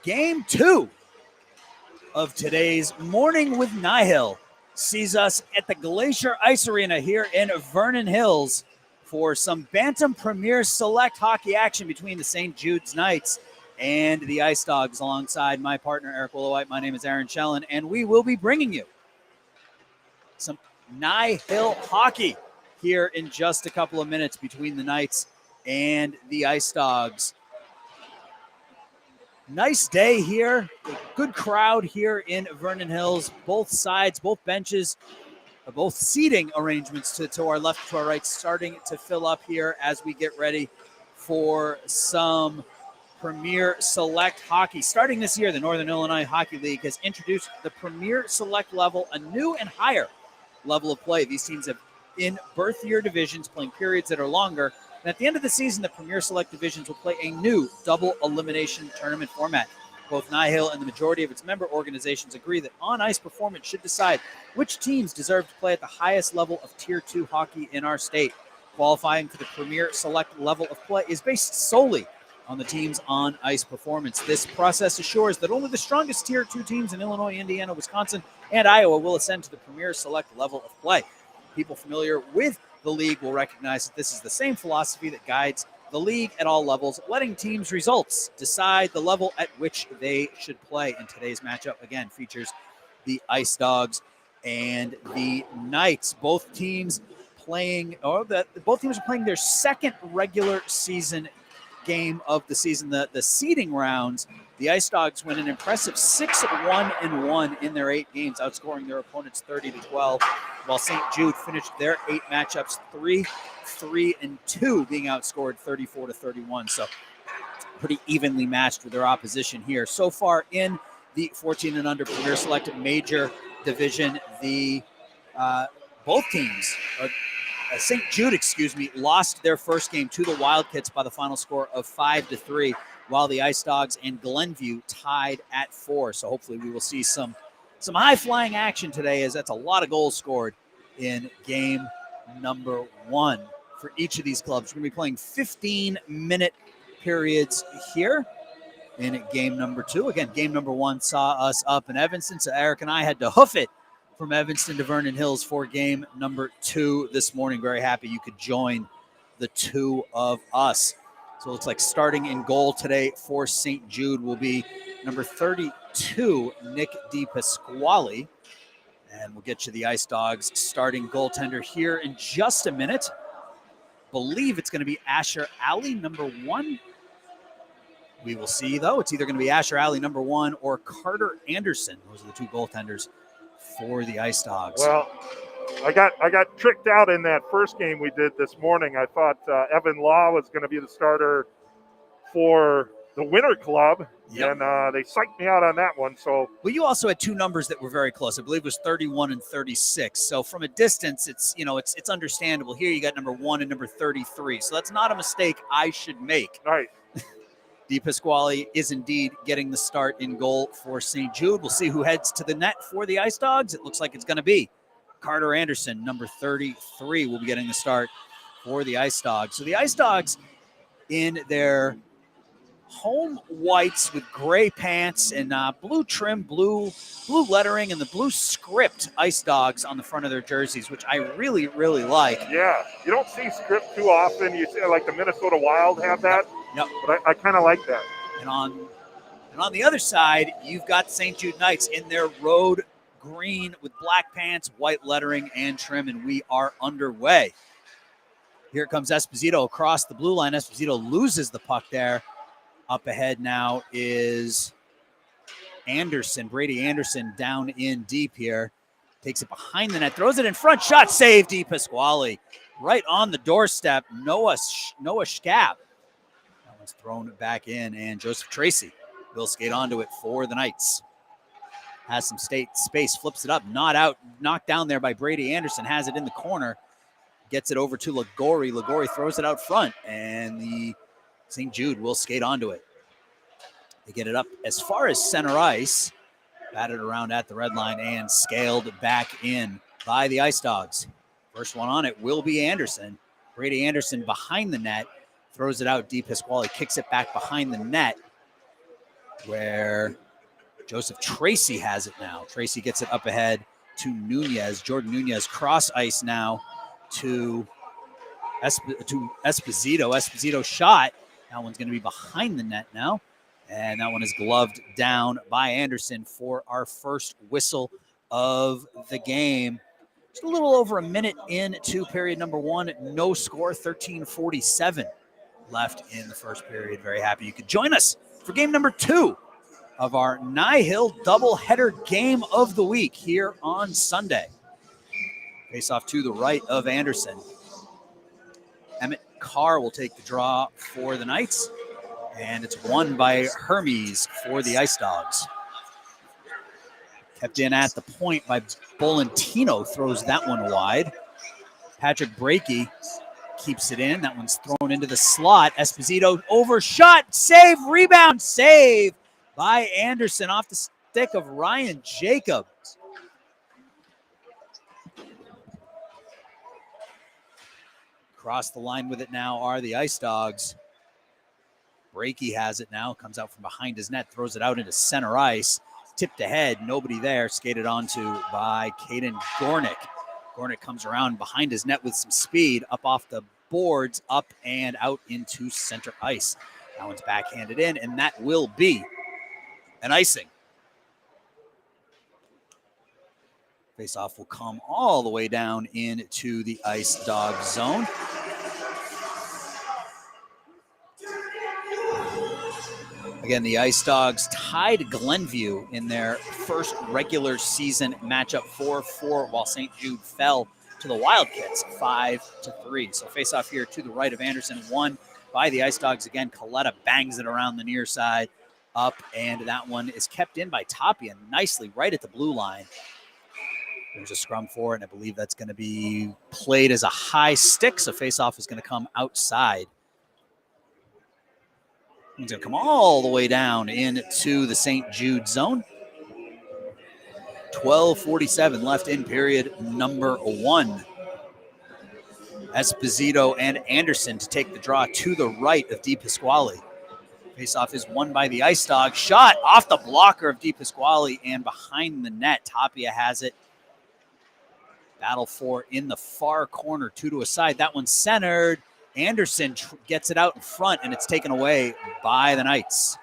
Game 2 of today's Morning with NIHL sees us at the Glacier Ice Arena here in Vernon Hills for some Bantam Premier Select hockey action between the St. Jude's Knights and the Ice Dogs. Alongside my partner, Eric Willowite, my name is Aaron Schellen, and we will be bringing you some NIHL hockey here in just a couple of minutes between the Knights and the Ice Dogs. Nice day here, a good crowd here in Vernon Hills. Both sides, both benches, both seating arrangements to our left, to our right, starting to fill up here as we get ready for some Premier Select hockey. Starting this year, the Northern Illinois Hockey League has introduced the Premier Select level, a new and higher level of play. These teams have in birth year divisions playing periods that are longer. And at the end of the season, the Premier Select divisions will play a new double elimination tournament format. Both NIHL and the majority of its member organizations agree that on-ice performance should decide which teams deserve to play at the highest level of Tier 2 hockey in our state. Qualifying for the Premier Select level of play is based solely on the team's on-ice performance. This process assures that only the strongest Tier 2 teams in Illinois, Indiana, Wisconsin, and Iowa will ascend to the Premier Select level of play. People familiar with the league will recognize that this is the same philosophy that guides the league at all levels, letting teams' results decide the level at which they should play. And today's matchup, again, features the Ice Dogs and the Knights. Both teams are playing their second regular season game of the season. The seeding rounds, the Ice Dogs win an impressive 6-1-1 in their 8 games, outscoring their opponents 30-12, while St. Jude finished their 8 matchups 3-3-2, being outscored 34-31. So pretty evenly matched with their opposition here. So far in the 14 and under Premier Select Major Division, both teams St. Jude, lost their first game to the Wildcats by the final score of 5-3, while the Ice Dogs and Glenview tied at 4. So hopefully we will see some high-flying action today, as that's a lot of goals scored in game number 1 for each of these clubs. We're going to be playing 15-minute periods here in game number 2. Again, game number 1 saw us up in Evanston, so Eric and I had to hoof it from Evanston to Vernon Hills for game number 2 this morning. Very happy you could join the two of us. So it looks like starting in goal today for St. Jude will be number 32, Nick DePasquale. And we'll get you the Ice Dogs starting goaltender here in just a minute. Believe it's going to be Asher Alley, number 1. We will see, though. It's either going to be Asher Alley, number 1, or Carter Anderson. Those are the two goaltenders for the Ice Dogs. Well, I got tricked out in that first game we did this morning. I thought Evan Law was going to be the starter for the Winter Club, and they psyched me out on that one. So, well, you also had 2 numbers that were very close. I believe it was 31 and 36. So from a distance, it's understandable. Here you got number 1 and number 33. So that's not a mistake I should make. Right. DePasquale is indeed getting the start in goal for St. Jude. We'll see who heads to the net for the Ice Dogs. It looks like it's going to be Carter Anderson, number 33, will be getting the start for the Ice Dogs. So the Ice Dogs in their home whites with gray pants and blue trim, blue lettering, and the blue script Ice Dogs on the front of their jerseys, which I really, really like. Yeah, you don't see script too often. You see, like the Minnesota Wild have that. Yep. But I kind of like that. And on the other side, you've got St. Jude Knights in their road green with black pants, white lettering, and trim, and we are underway. Here comes Esposito across the blue line. Esposito loses the puck there. Up ahead now is Anderson, Brady Anderson, down in deep here. Takes it behind the net, throws it in front, shot save, DePasquale. Right on the doorstep, Noah Schkapp. That one's thrown back in, and Joseph Tracy will skate onto it for the Knights. Has some space, flips it up, knocked down there by Brady Anderson, has it in the corner, gets it over to Ligori. Ligori throws it out front, and the St. Jude will skate onto it. They get it up as far as center ice, batted around at the red line, and scaled back in by the Ice Dogs. First one on it will be Anderson. Brady Anderson behind the net, throws it out. DePasquale kicks it back behind the net. where Joseph Tracy has it now. Tracy gets it up ahead to Nunez. Jordan Nunez cross ice now to Esposito. Esposito shot. That one's going to be behind the net now. And that one is gloved down by Anderson for our first whistle of the game. Just a little over a minute into period number one. No score, 13:47 left in the first period. Very happy you could join us for game number 2 of our NIHL doubleheader game of the week here on Sunday. Face off to the right of Anderson. Emmett Carr will take the draw for the Knights, and it's won by Hermes for the Ice Dogs. Kept in at the point by Bolentino, throws that one wide. Patrick Brakey keeps it in. That one's thrown into the slot. Esposito overshot, save, rebound, save by Anderson off the stick of Ryan Jacobs. Across the line with it now are the Ice Dogs. Brakey has it now, comes out from behind his net, throws it out into center ice. Tipped ahead, nobody there, skated onto by Caden Gornick. Gornick comes around behind his net with some speed, up off the boards, up and out into center ice. That one's backhanded in, and that will be an icing. Faceoff will come all the way down into the Ice Dog zone. Again, the Ice Dogs tied Glenview in their first regular season matchup 4-4, while St. Jude fell to the Wildcats 5-3. So face-off here to the right of Anderson, won by the Ice Dogs again. Coletta bangs it around the near side, up, and that one is kept in by Tapia nicely right at the blue line. There's a scrum for it, and I believe that's going to be played as a high stick, so face-off is going to come outside. It's going to come all the way down into the St. Jude zone. 12:47 left in period number 1. Esposito and Anderson to take the draw to the right of Di Pasquale. Faceoff is won by the Ice Dogs. Shot off the blocker of Di Pasquale and behind the net. Tapia has it. Battle for in the far corner, 2 to a side. That one's centered. Anderson gets it out in front, and it's taken away by the Knights.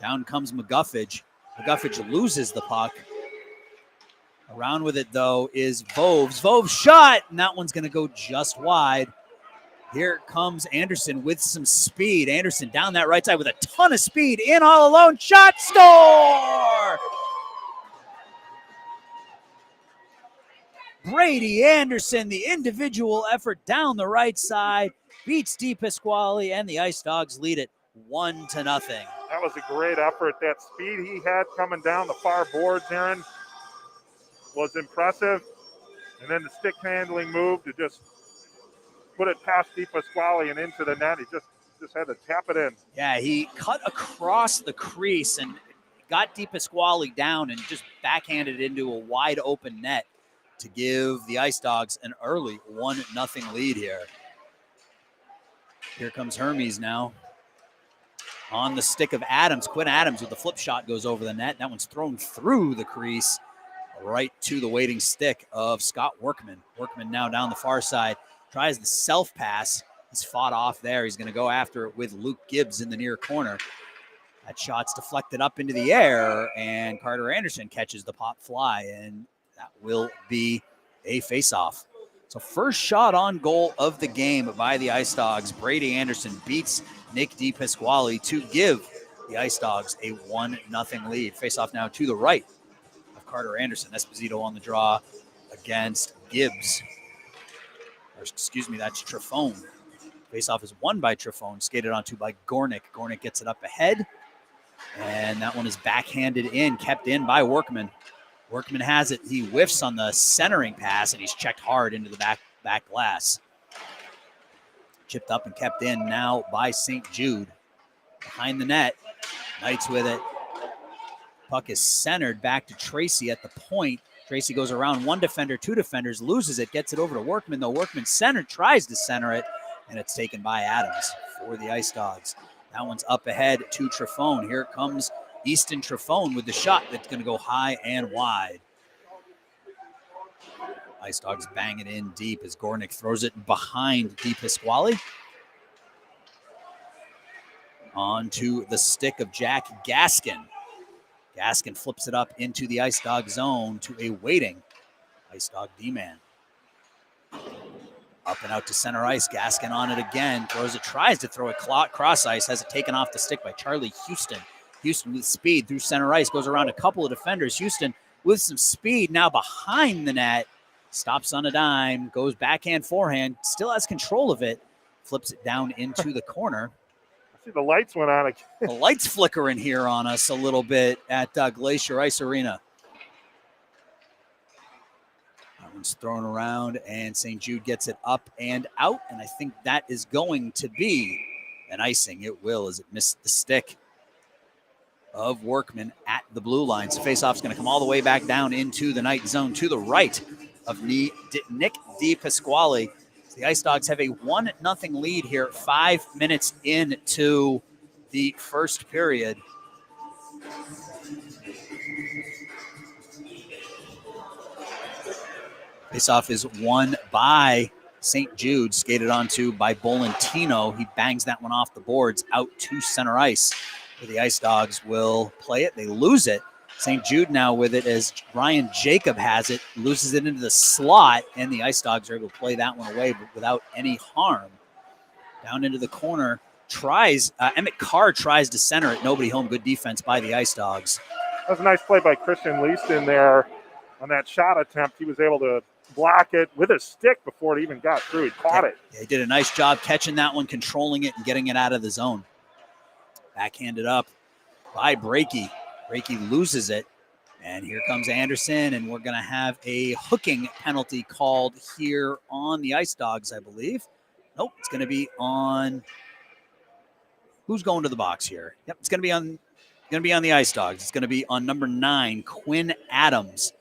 Down comes McGuffage. McGuffage loses the puck. Around with it, though, is Voves. Voves shot, and that one's going to go just wide. Here comes Anderson with some speed. Anderson down that right side with a ton of speed. In all alone. Shot, score! Brady Anderson, the individual effort down the right side, beats Di Pasquale, and the Ice Dogs lead it 1-0. That was a great effort. That speed he had coming down the far boards, Aaron, was impressive. And then the stick handling move to just put it past Di Pasquale and into the net. He just had to tap it in. Yeah, he cut across the crease and got Di Pasquale down and just backhanded it into a wide open net to give the Ice Dogs an early 1-0 lead here. Here comes Hermes now. On the stick of Adams. Quinn Adams with the flip shot goes over the net. That one's thrown through the crease right to the waiting stick of Scott Workman. Workman now down the far side. Tries the self pass. He's fought off there. He's going to go after it with Luke Gibbs in the near corner. That shot's deflected up into the air, and Carter Anderson catches the pop fly, and that will be a face-off. So first shot on goal of the game by the Ice Dogs. Brady Anderson beats Nick Di Pasquale to give the Ice Dogs a 1-0 lead. Face-off now to the right of Carter Anderson. Esposito on the draw against Gibbs. Or, excuse me, that's Trifone. Face-off is won by Trifone, skated onto by Gornick. Gornick gets it up ahead, and that one is backhanded in, kept in by Workman. Workman has it. He whiffs on the centering pass, and he's checked hard into the back glass. Chipped up and kept in now by St. Jude. Behind the net, Knights with it. Puck is centered back to Tracy at the point. Tracy goes around one defender, 2 defenders, loses it, gets it over to Workman, though Workman tries to center it, and it's taken by Adams for the Ice Dogs. That one's up ahead to Trifone. Here comes Easton Trifone with the shot that's going to go high and wide. Ice Dogs bang it in deep as Gornick throws it behind DePasquale. On to the stick of Jack Gaskin. Gaskin flips it up into the Ice Dog zone to a waiting Ice Dog D-man. Up and out to center ice. Gaskin on it again. Throws it, tries to throw it cross ice. Has it taken off the stick by Charlie Houston. Houston with speed through center ice. Goes around a couple of defenders. Houston with some speed now behind the net. Stops on a dime. Goes backhand, forehand. Still has control of it. Flips it down into the corner. I see the lights went on again. The lights flickering here on us a little bit at Glacier Ice Arena. That one's thrown around, and St. Jude gets it up and out, and I think that is going to be an icing. It will, as it missed the stick of Workman at the blue line. So faceoff's going to come all the way back down into the night zone to the right of Nick DePasquale. The Ice Dogs have a 1-0 lead here, 5 minutes into the first period. Faceoff is won by St. Jude, skated onto by Bolentino. He bangs that one off the boards out to center ice, where the Ice Dogs will play it. They lose it. St. Jude now with it as Ryan Jacob has it, loses it into the slot, and the Ice Dogs are able to play that one away but without any harm. Down into the corner, Emmett Carr tries to center it. Nobody home. Good defense by the Ice Dogs. That was a nice play by Christian Leaston there on that shot attempt. He was able to block it with a stick before it even got through. He caught it. He did a nice job catching that one, controlling it, and getting it out of the zone. Backhanded up by Breaky. Breaky loses it, and here comes Anderson, and we're going to have a hooking penalty called here on the Ice Dogs, I believe. Nope, it's going to be on. Who's going to the box here? Yep, it's going to be on the Ice Dogs. It's going to be on number 9, Quinn Adams.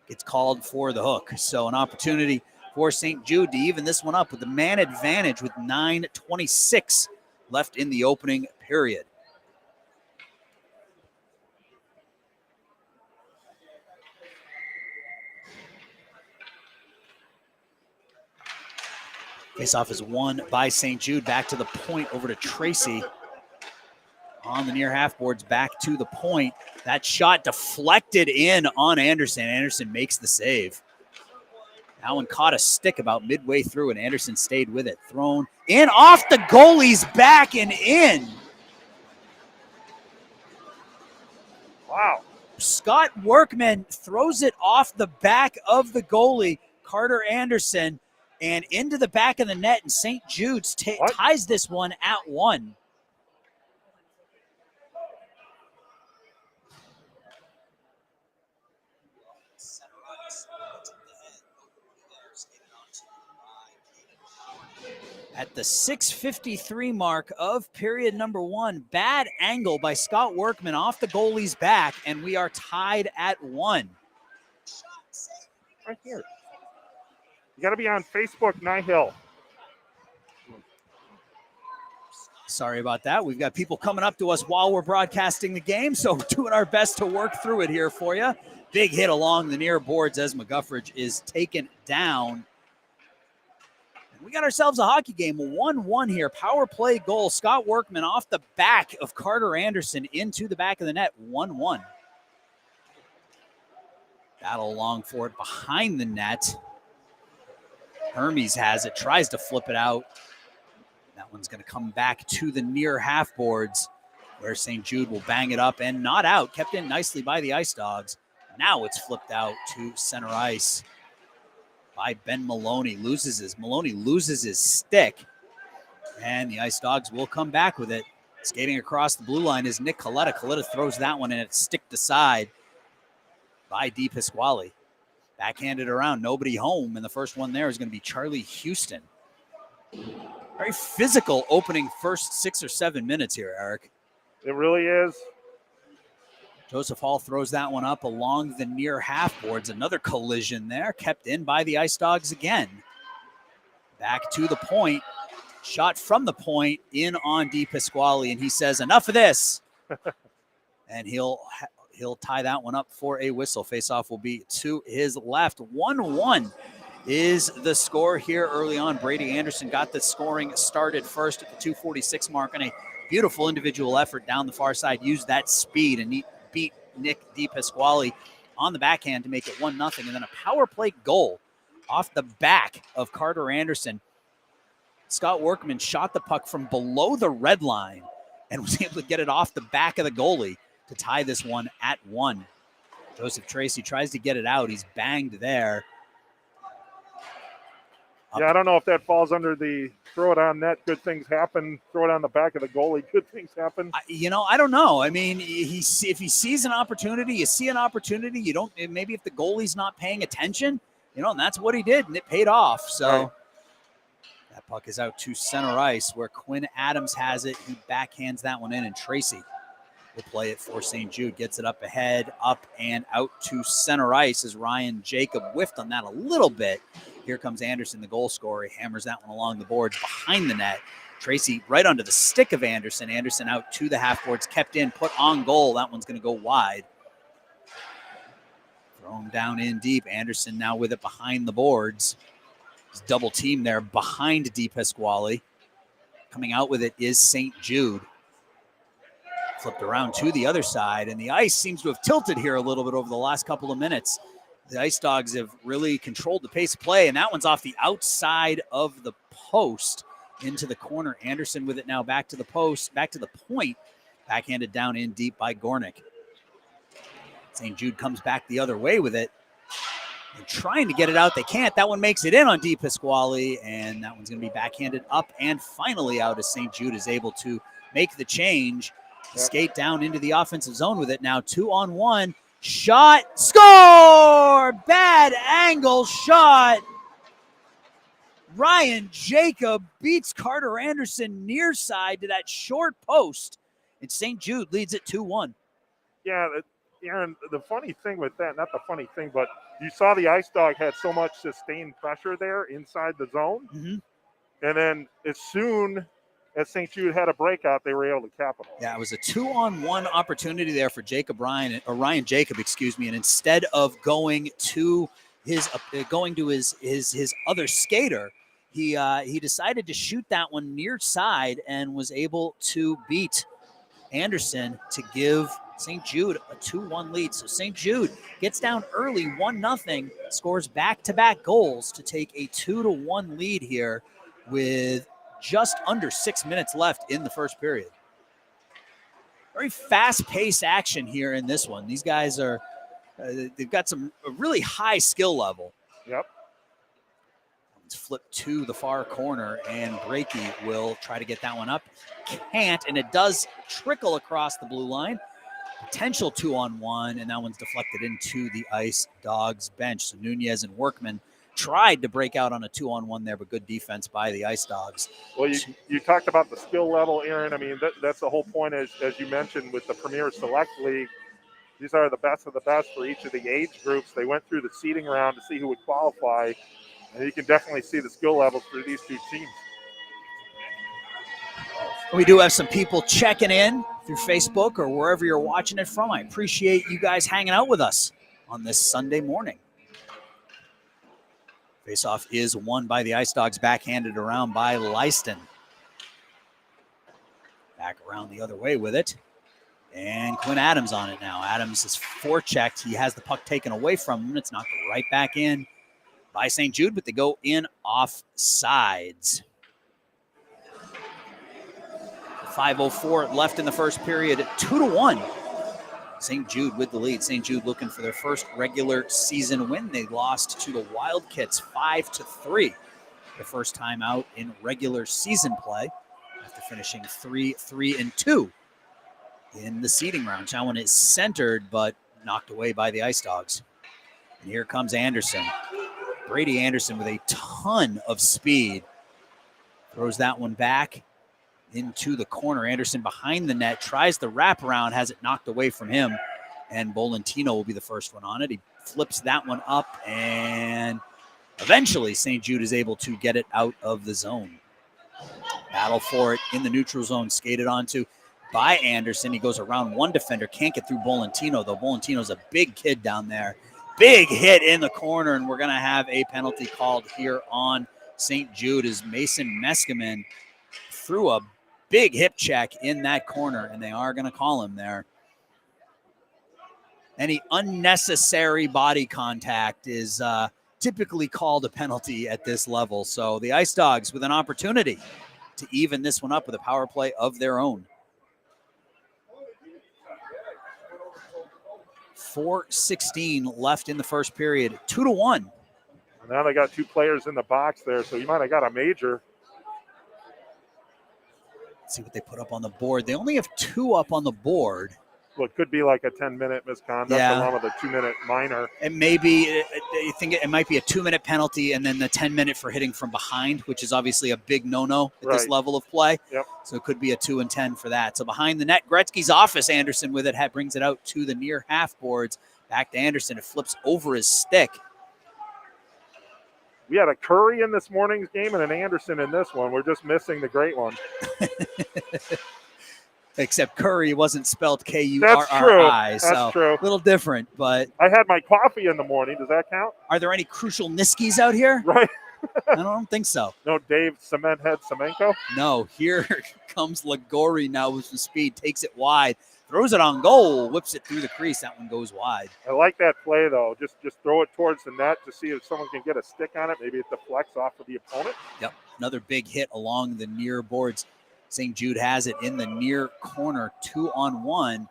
It's called for the hook. So an opportunity for St. Jude to even this one up with the man advantage with 9:26 left in the opening period. Faceoff is won by St. Jude. Back to the point, over to Tracy. On the near half boards, back to the point. That shot deflected in on Anderson. Anderson makes the save. That one caught a stick about midway through, and Anderson stayed with it. Thrown in off the goalie's back and in. Wow. Scott Workman throws it off the back of the goalie, Carter Anderson, and into the back of the net, and St. Jude's ties this one at 1. At the 6:53 mark of period number 1, bad angle by Scott Workman off the goalie's back, and we are tied at 1. Right here. You got to be on Facebook, NIHL. Sorry about that. We've got people coming up to us while we're broadcasting the game, so we're doing our best to work through it here for you. Big hit along the near boards as McGuffridge is taken down. We got ourselves a hockey game, 1-1 here. Power play goal. Scott Workman off the back of Carter Anderson into the back of the net, 1-1. Battle along for it behind the net. Hermes has it, tries to flip it out. That one's going to come back to the near half boards, where St. Jude will bang it up and not out. Kept in nicely by the Ice Dogs. Now it's flipped out to center ice by Ben Maloney. Maloney loses his stick, and the Ice Dogs will come back with it. Skating across the blue line is Nick Coletta. Coletta throws that one, and it's sticked aside by DePasquale. Backhanded around, nobody home, and the first one there is going to be Charlie Houston. Very physical opening first 6 or 7 minutes here, Eric. It really is. Joseph Hall throws that one up along the near half boards. Another collision there, kept in by the Ice Dogs again. Back to the point. Shot from the point in on DePasquale, and he says, enough of this. And he'll tie that one up for a whistle. Face-off will be to his left. 1-1 is the score here early on. Brady Anderson got the scoring started first at the 2:46 mark on a beautiful individual effort down the far side. Used that speed and beat Nick DePasquale on the backhand to make it 1-0. And then a power play goal off the back of Carter Anderson. Scott Workman shot the puck from below the red line and was able to get it off the back of the goalie to tie this one at 1. Joseph Tracy tries to get it out. He's banged there. Yeah, I don't know if that falls under the throw it on net, good things happen. Throw it on the back of the goalie, good things happen. I don't know. I mean, if he sees an opportunity, you see an opportunity. You don't. Maybe if the goalie's not paying attention, and that's what he did, and it paid off. So right. That puck is out to center ice where Quinn Adams has it. He backhands that one in, and Tracy will play it for St. Jude. Gets it up ahead, up and out to center ice as Ryan Jacob whiffed on that a little bit. Here comes Anderson, the goal scorer. He hammers that one along the boards behind the net. Tracy right onto the stick of Anderson. Anderson out to the half boards, kept in, put on goal. That one's going to go wide. Thrown down in deep. Anderson now with it behind the boards. He's double team there behind DePasquale. Coming out with it is St. Jude. Flipped around to the other side, and the ice seems to have tilted here a little bit over the last couple of minutes. The Ice Dogs have really controlled the pace of play, and that one's off the outside of the post into the corner. Anderson with it now back to the post, back to the point, backhanded down in deep by Gornick. St. Jude comes back the other way with it. They're trying to get it out. They can't. That one makes it in on DePasquale, and that one's going to be backhanded up and finally out as St. Jude is able to make the change, skate down into the offensive zone with it. Now 2-on-1. Shot, score! Bad angle shot. Ryan Jacob beats Carter Anderson near side to that short post, and St. Jude leads it 2-1. Yeah, Aaron, the funny thing with that, not the funny thing, but you saw the Ice Dog had so much sustained pressure there inside the zone. Mm-hmm. And then as soon as St. Jude had a breakout, they were able to capitalize. Yeah, it was a 2-on-1 opportunity there for Ryan Jacob, and instead of going to his other skater, he decided to shoot that one near side and was able to beat Anderson to give St. Jude a 2-1 lead. So St. Jude gets down early 1-0, scores back-to-back goals to take a 2-1 lead here with just under 6 minutes left in the first period. Very fast-paced action here in this one. These guys are, they've got a really high skill level. Yep. It's flipped to the far corner, and Brakey will try to get that one up. Can't, and it does trickle across the blue line. Potential 2-on-1, and that one's deflected into the Ice Dogs bench. So Nunez and Workman tried to break out on a 2-on-1 there, but good defense by the Ice Dogs. Well, you talked about the skill level, Aaron. I mean, that's the whole point, as you mentioned, with the Premier Select League. These are the best of the best for each of the age groups. They went through the seeding round to see who would qualify, and you can definitely see the skill levels through these two teams. We do have some people checking in through Facebook or wherever you're watching it from. I appreciate you guys hanging out with us on this Sunday morning. Faceoff is won by the Ice Dogs, backhanded around by Leiston. Back around the other way with it. And Quinn Adams on it now. Adams is forechecked. He has the puck taken away from him. It's knocked right back in by St. Jude, but they go in off sides. 5:04 left in the first period, 2-1. St. Jude with the lead. St. Jude looking for their first regular season win. They lost to the Wildcats 5-3. The first time out in regular season play after finishing 3-3-2 in the seeding round. That one is centered, but knocked away by the Ice Dogs. And here comes Anderson. Brady Anderson with a ton of speed. Throws that one back into the corner. Anderson behind the net, tries the wraparound, has it knocked away from him, and Bolentino will be the first one on it. He flips that one up, and eventually St. Jude is able to get it out of the zone. Battle for it in the neutral zone, skated onto by Anderson. He goes around one defender, can't get through Bolentino, though Bolentino's a big kid down there. Big hit in the corner, and we're going to have a penalty called here on St. Jude as Mason Meskimen threw a big hip check in that corner, and they are going to call him there. Any unnecessary body contact is typically called a penalty at this level. So the Ice Dogs with an opportunity to even this one up with a power play of their own. 4:16 left in the first period, 2-1. Now they got 2 players in the box there, so you might have got a major. Let's see what they put up on the board. They only have 2 up on the board. Well, it could be like a 10-minute misconduct along with a 2-minute minor. It may be, I think it might be a 2-minute penalty and then the 10-minute for hitting from behind, which is obviously a big no-no at this level of play. Yep. So it could be a 2 and 10 for that. So behind the net, Gretzky's office, Anderson with it, brings it out to the near half boards. Back to Anderson. It flips over his stick. We had a Curry in this morning's game and an Anderson in this one. We're just missing the great one. Except Curry wasn't spelled Kurri. That's true. So That's true. A little different, but I had my coffee in the morning. Does that count? Are there any crucial Niskies out here? Right. I don't think so. No Dave Cementhead Semenko? No. Here comes Ligori now with some speed. Takes it wide. Throws it on goal. Whips it through the crease. That one goes wide. I like that play, though. Just throw it towards the net to see if someone can get a stick on it. Maybe it deflects off of the opponent. Yep. Another big hit along the near boards. St. Jude has it in the near corner, 2-on-1,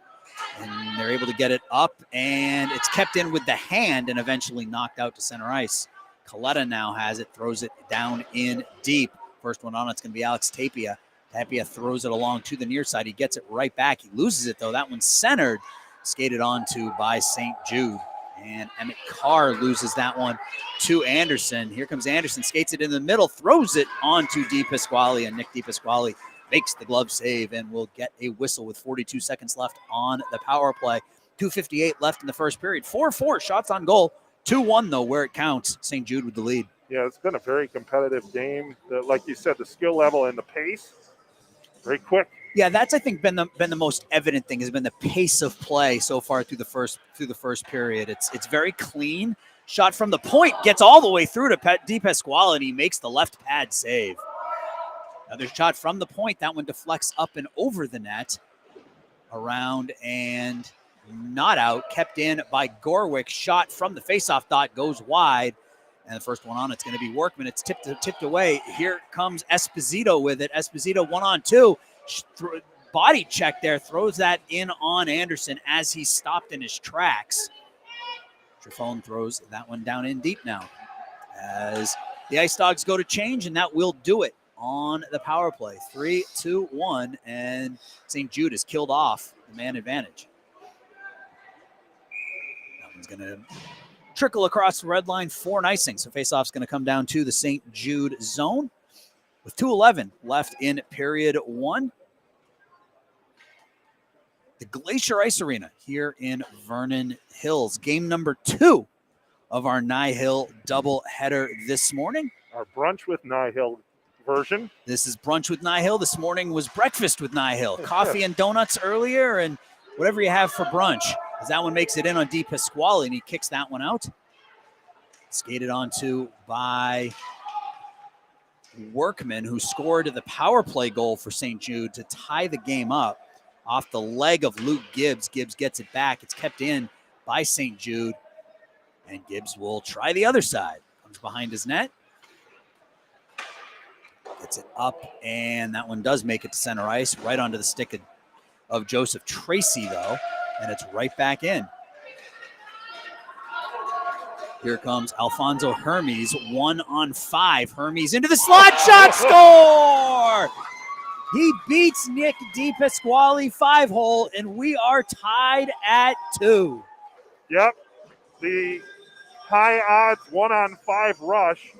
and they're able to get it up, and it's kept in with the hand and eventually knocked out to center ice. Coletta now has it, throws it down in deep. First one on, it's going to be Alex Tapia. Tapia throws it along to the near side. He gets it right back. He loses it, though. That one's centered, skated onto by St. Jude. And Emmett Carr loses that one to Anderson. Here comes Anderson, skates it in the middle, throws it onto DePasquale, and Nick DePasquale makes the glove save and will get a whistle with 42 seconds left on the power play. 2:58 left in the first period. 4-4 shots on goal. 2-1, though, where it counts. St. Jude with the lead. Yeah, it's been a very competitive game. Like you said, the skill level and the pace, very quick. Yeah, that's, I think, been the most evident thing has been the pace of play so far through the first period. It's very clean. Shot from the point gets all the way through to DePasquale, and he makes the left pad save. Another shot from the point. That one deflects up and over the net. Around and not out. Kept in by Gorwick. Shot from the faceoff dot goes wide. And the first one on, it's going to be Workman. It's tipped away. Here comes Esposito with it. Esposito 1-on-2. Body check there. Throws that in on Anderson as he stopped in his tracks. Trifone throws that one down in deep now. As the Ice Dogs go to change, and that will do it on the power play. 3-2-1, and St. Jude has killed off the man advantage. That one's going to trickle across the red line for an icing. So faceoff's going to come down to the St. Jude zone with 2:11 left in period 1. The Glacier Ice Arena here in Vernon Hills. Game number 2 of our NIHL doubleheader this morning. Our brunch with NIHL version. This is brunch with NIHL. This morning was breakfast with NIHL. Coffee and donuts earlier, and whatever you have for brunch. As that one makes it in on DePasquale, and he kicks that one out. Skated onto by Workman, who scored the power play goal for St. Jude to tie the game up off the leg of Luke Gibbs. Gibbs gets it back. It's kept in by St. Jude, and Gibbs will try the other side. Comes behind his net. Gets it up, and that one does make it to center ice, right onto the stick of Joseph Tracy, though, and it's right back in. Here comes Alfonso Hermes, 1-on-5. Hermes into the slot shot, score! He beats Nick DePasquale 5-hole, and we are tied at 2. Yep. The high odds 1-on-5 rush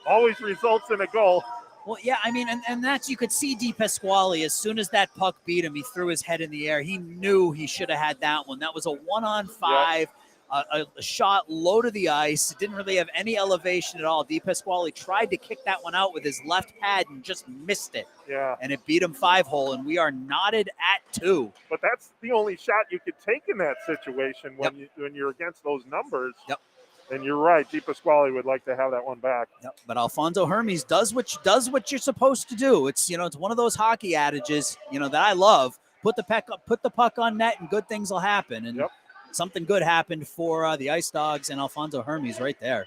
always results in a goal. Well, yeah, I mean, and that's, you could see DePasquale, as soon as that puck beat him, he threw his head in the air. He knew he should have had that one. That was a 1-on-5. Yep. a shot low to the ice. It didn't really have any elevation at all. DePasquale tried to kick that one out with his left pad and just missed it. Yeah. And it beat him 5-hole, and we are knotted at 2. But that's the only shot you could take in that situation when when you're against those numbers. Yep. And you're right, DePasquale would like to have that one back. Yep. But Alfonso Hermes does what you're supposed to do. It's it's one of those hockey adages that I love. Put the puck on net, and good things will happen. And something good happened for the Ice Dogs and Alfonso Hermes right there.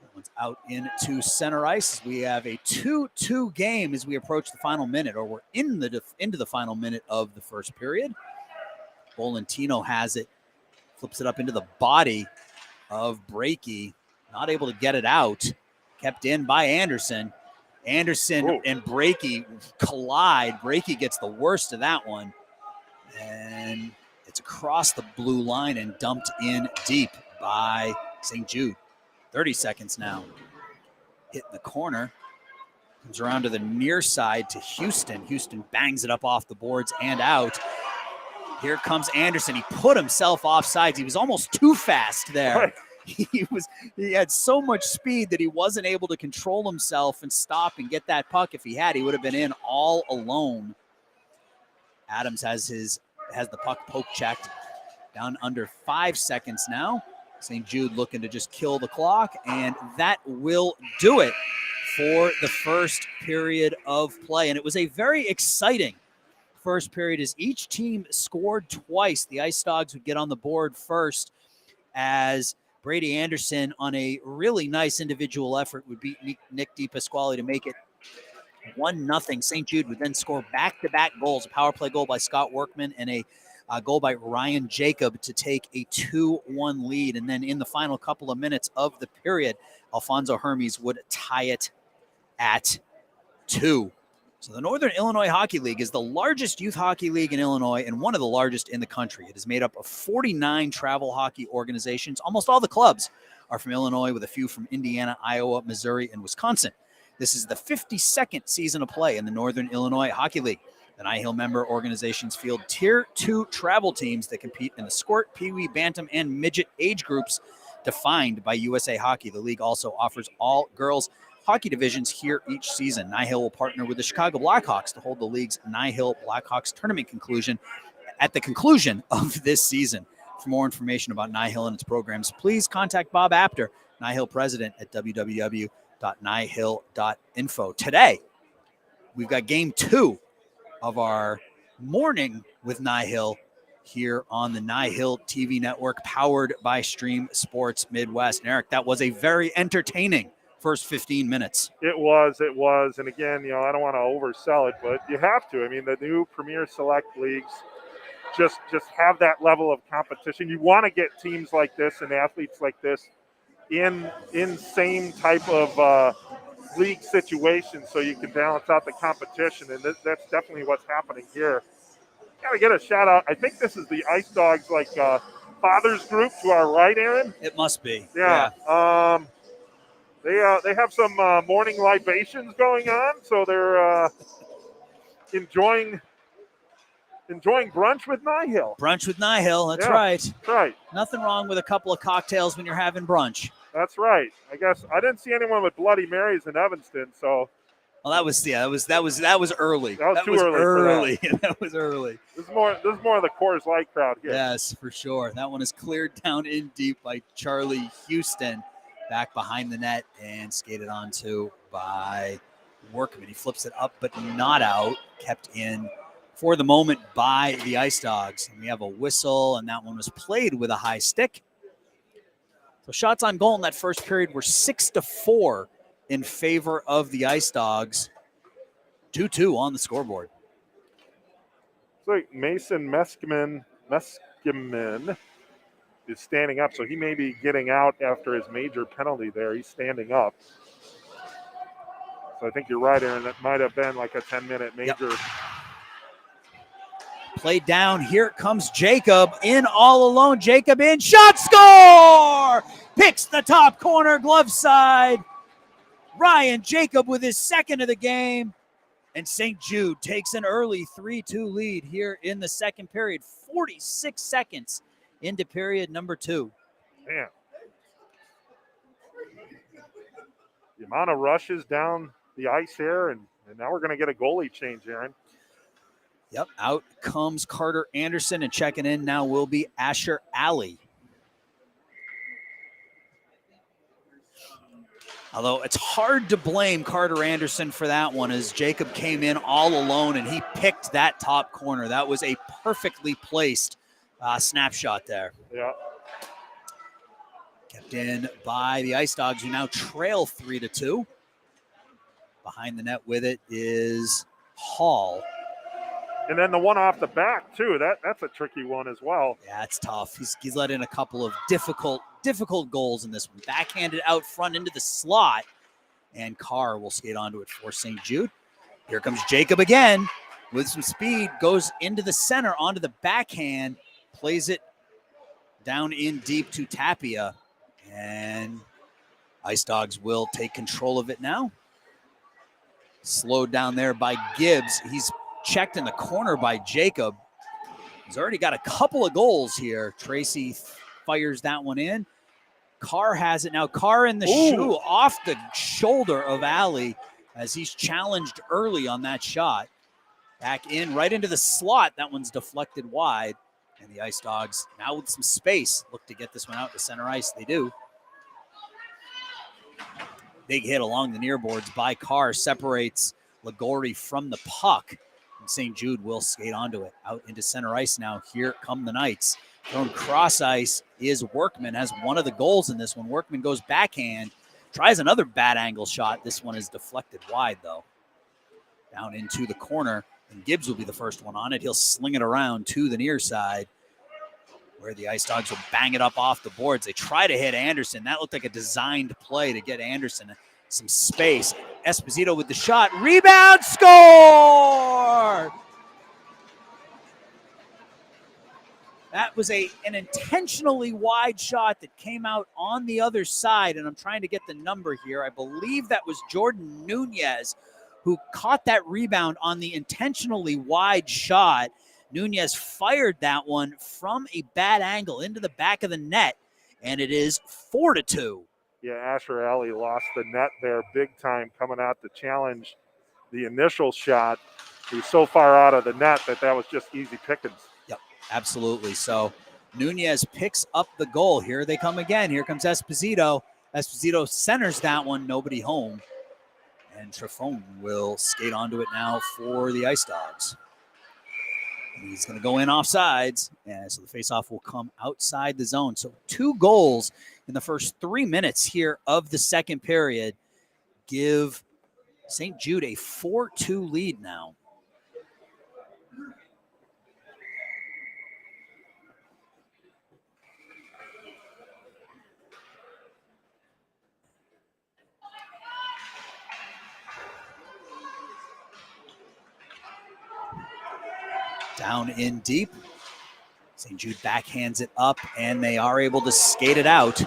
That one's out into center ice. We have a 2-2 game as we approach the final minute, or we're into the final minute of the first period. Volantino has it, flips it up into the body of Breaky, not able to get it out. Kept in by Anderson. Anderson and Breaky collide. Breaky gets the worst of that one. And it's across the blue line and dumped in deep by St. Jude. 30 seconds now. Hit in the corner. Comes around to the near side to Houston. Houston bangs it up off the boards and out. Here comes Anderson. He put himself offsides. He was almost too fast there. Right. He had so much speed that he wasn't able to control himself and stop and get that puck. If he had, he would have been in all alone. Adams has the puck poke checked. Down under 5 seconds now. St. Jude looking to just kill the clock, and that will do it for the first period of play. And it was a very exciting first period as each team scored twice. The Ice Dogs would get on the board first as Brady Anderson, on a really nice individual effort, would beat Nick DePasquale to make it 1-0. St. Jude would then score back-to-back goals, a power play goal by Scott Workman and a goal by Ryan Jacob to take a 2-1 lead. And then in the final couple of minutes of the period, Alfonso Hermes would tie it at 2. So the Northern Illinois Hockey League is the largest youth hockey league in Illinois and one of the largest in the country. It is made up of 49 travel hockey organizations. Almost all the clubs are from Illinois, with a few from Indiana, Iowa, Missouri, and Wisconsin. This is the 52nd season of play in the Northern Illinois Hockey League. The NIHL member organizations field Tier 2 travel teams that compete in the squirt, peewee, bantam, and midget age groups defined by USA Hockey. The league also offers all girls hockey divisions here each season. NIHL will partner with the Chicago Blackhawks to hold the league's NIHL Blackhawks tournament conclusion at the conclusion of this season. For more information about NIHL and its programs, please contact Bob Apter, NIHL president, at www.nihl.info. Today, we've got game 2 of our Morning with NIHL here on the NIHL TV network, powered by Stream Sports Midwest. And Eric, that was a very entertaining first 15 minutes. It was. And again, I don't want to oversell it, but you have to. I mean, the new Premier Select leagues just have that level of competition. You want to get teams like this and athletes like this in same type of league situations so you can balance out the competition. And that's definitely what's happening here. Got to get a shout out. I think this is the Ice Dogs fathers group to our right, Aaron. It must be. Yeah. They have some morning libations going on, so they're enjoying brunch with NIHL. Brunch with NIHL, that's right. That's right. Nothing wrong with a couple of cocktails when you're having brunch. That's right. I guess I didn't see anyone with Bloody Marys in Evanston, so. Well, that was early. That was too early. That was early. This is more of the Coors Light crowd here. Yes, for sure. That one is cleared down in deep by Charlie Houston, back behind the net and skated onto by Workman. He flips it up, but not out. Kept in for the moment by the Ice Dogs. And we have a whistle, and that one was played with a high stick. So shots on goal in that first period were 6-4 in favor of the Ice Dogs. 2-2 on the scoreboard. It's like Mason Meskimen is standing up, so he may be getting out after his major penalty there. He's standing up. So I think you're right, Aaron. That might have been like a 10-minute major. Yep. Played down. Here comes Jacob in all alone. Jacob in. Shot, score! Picks the top corner, glove side. Ryan Jacob with his second of the game. And St. Jude takes an early 3-2 lead here in the second period. 46 seconds into period number 2. Man. The amount of rushes down the ice here, and now we're going to get a goalie change, Aaron. Yep, out comes Carter Anderson, and checking in now will be Asher Alley. Although it's hard to blame Carter Anderson for that one, as Jacob came in all alone and he picked that top corner. That was a perfectly placed snapshot there. Yeah. Kept in by the Ice Dogs, who now trail 3-2. Behind the net with it is Hall. And then the one off the back, too. That's a tricky one as well. Yeah, it's tough. He's let in a couple of difficult goals in this one. Backhanded out front into the slot, and Carr will skate onto it for St. Jude. Here comes Jacob again with some speed, goes into the center onto the backhand, plays it down in deep to Tapia, and Ice Dogs will take control of it now. Slowed down there by Gibbs. He's checked in the corner by Jacob. He's already got a couple of goals here. Tracy fires that one in. Carr has it now. Carr in the shoe off the shoulder of Alley as he's challenged early on that shot. Back in, right into the slot. That one's deflected wide. And the Ice Dogs, now with some space, look to get this one out to center ice. They do. Big hit along the near boards by Carr. Separates Ligori from the puck. And St. Jude will skate onto it. Out into center ice now. Here come the Knights. Thrown cross ice is Workman. Has one of the goals in this one. Workman goes backhand. Tries another bad angle shot. This one is deflected wide, though. Down into the corner. And Gibbs will be the first one on it. He'll sling it around to the near side, where the Ice Dogs will bang it up off the boards. They try to hit Anderson. That looked like a designed play to get Anderson some space. Esposito with the shot. Rebound, score! That was an intentionally wide shot that came out on the other side, and I'm trying to get the number here. I believe that was Jordan Nunez who caught that rebound on the intentionally wide shot. Nunez fired that one from a bad angle into the back of the net, and it is 4-2. Yeah, Asher Alley lost the net there big time coming out to challenge the initial shot. He was so far out of the net that was just easy pickings. Yep, absolutely. So Nunez picks up the goal. Here they come again. Here comes Esposito. Esposito centers that one, nobody home. And Trefone will skate onto it now for the Ice Dogs. And he's going to go in offsides, and so the faceoff will come outside the zone. So 2 goals in the first 3 minutes here of the second period give St. Jude a 4-2 lead now. Down in deep. St. Jude backhands it up, and they are able to skate it out.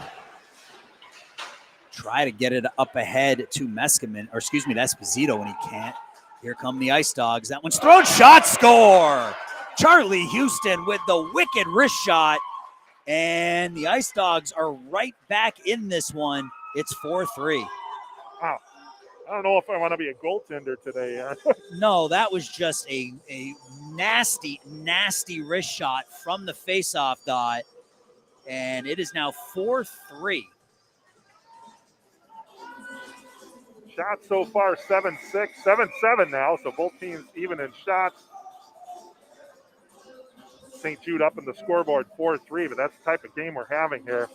Try to get it up ahead to Meskimen, or excuse me, to Esposito when he can't. Here come the Ice Dogs. That one's thrown, shot, score! Charlie Houston with the wicked wrist shot, and the Ice Dogs are right back in this one. It's 4-3. Wow. I don't know if I want to be a goaltender today. No, that was just a nasty, nasty wrist shot from the faceoff dot, and it is now 4-3. Shots so far, 7-6, 7-7 now, so both teams even in shots. St. Jude up in the scoreboard, 4-3, but that's the type of game we're having here.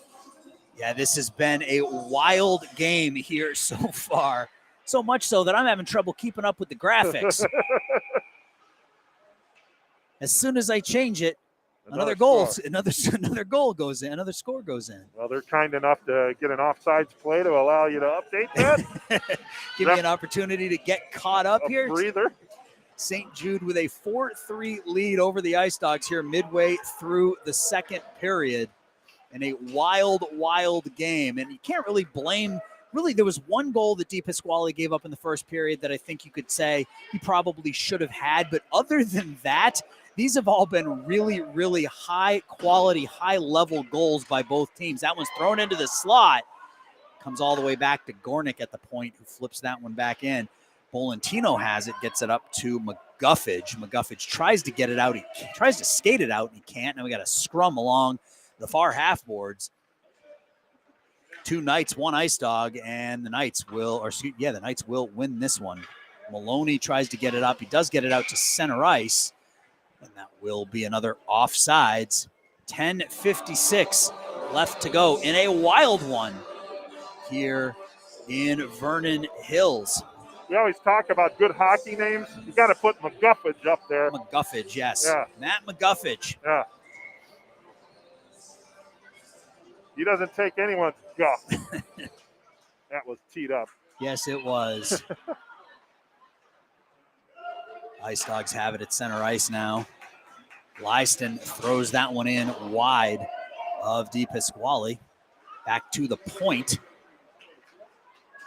Yeah, this has been a wild game here so far. So much so that I'm having trouble keeping up with the graphics. As soon as I change it, another goal goes in, another score goes in. Well, they're kind enough to get an offsides play to allow you to update that. Give me an opportunity to get caught up here. Breather. St. Jude with a 4-3 lead over the Ice Dogs here midway through the second period. In a wild, wild game. And you can't really blame. Really, there was one goal that Di Pasquale gave up in the first period that I think you could say he probably should have had. But other than that, these have all been really, really high quality, high level goals by both teams. That one's thrown into the slot. Comes all the way back to Gornick at the point, who flips that one back in. Bolentino has it, gets it up to McGuffage. McGuffage tries to get it out. He tries to skate it out, and he can't. Now we got a scrum along the far half boards. 2 Knights, 1 Ice Dog, and the Knights will win this one. Maloney tries to get it up. He does get it out to center ice, and that will be another offsides. 10:56 left to go in a wild one here in Vernon Hills. We always talk about good hockey names. You got to put McGuffage up there. McGuffage, yes. Yeah. Matt McGuffage. Yeah. He doesn't take anyone's guff. That was teed up. Yes, it was. Ice Dogs have it at center ice now. Lyston throws that one in wide of DePasquale. Back to the point.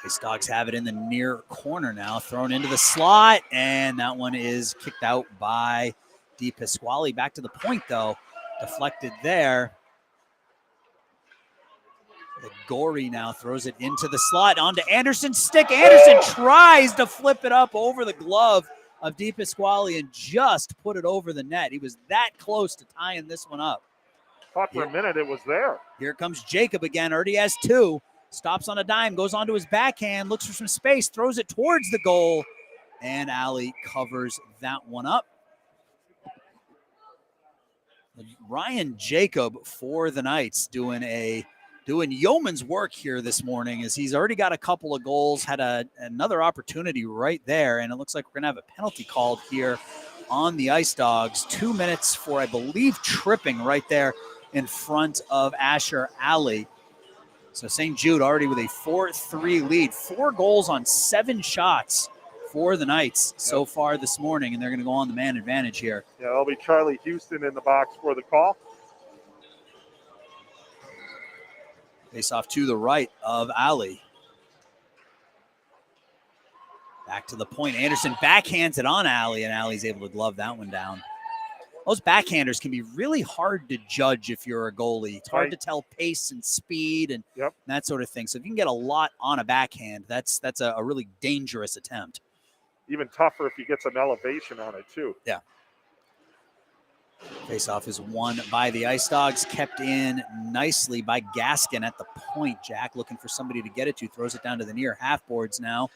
Ice Dogs have it in the near corner now, thrown into the slot, and that one is kicked out by DePasquale. Back to the point, though. Deflected there. The Gory now throws it into the slot onto Anderson's stick. Anderson tries to flip it up over the glove of DePasquale and just put it over the net. He was that close to tying this one up. Thought for a minute it was there. Here comes Jacob again. Already has 2. Stops on a dime, goes onto his backhand, looks for some space, throws it towards the goal, and Alley covers that one up. Ryan Jacob for the Knights doing yeoman's work here this morning, as he's already got a couple of goals, had another opportunity right there, and it looks like we're going to have a penalty called here on the Ice Dogs. 2 minutes for, I believe, tripping right there in front of Asher Alley. So St. Jude already with a 4-3 lead. 4 goals on 7 shots for the Knights so far this morning, and they're going to go on the man advantage here. Yeah, it'll be Charlie Houston in the box for the call. Face off to the right of Alley. Back to the point. Anderson backhands it on Alley, and Alley's able to glove that one down. Those backhanders can be really hard to judge if you're a goalie. It's hard to tell pace and speed and that sort of thing. So if you can get a lot on a backhand, that's a really dangerous attempt. Even tougher if you get some elevation on it, too. Yeah. Face-off is won by the Ice Dogs, kept in nicely by Gaskin at the point. Jack looking for somebody to get it to, throws it down to the near half boards now.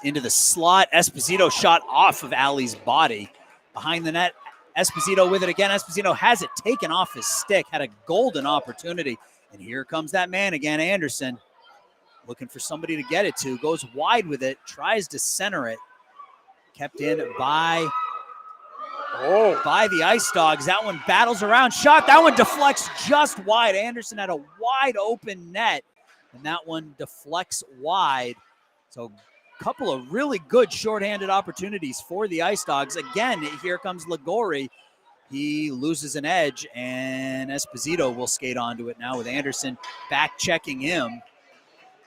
Into the slot. Esposito shot off of Alley's body. Behind the net, Esposito with it again. Esposito has it taken off his stick, had a golden opportunity. And here comes that man again, Anderson. Looking for somebody to get it to. Goes wide with it, tries to center it. Kept in by the Ice Dogs. That one battles around. Shot. That one deflects just wide. Anderson had a wide open net, and that one deflects wide. So a couple of really good shorthanded opportunities for the Ice Dogs. Again, here comes Ligori. He loses an edge, and Esposito will skate onto it now with Anderson back checking him.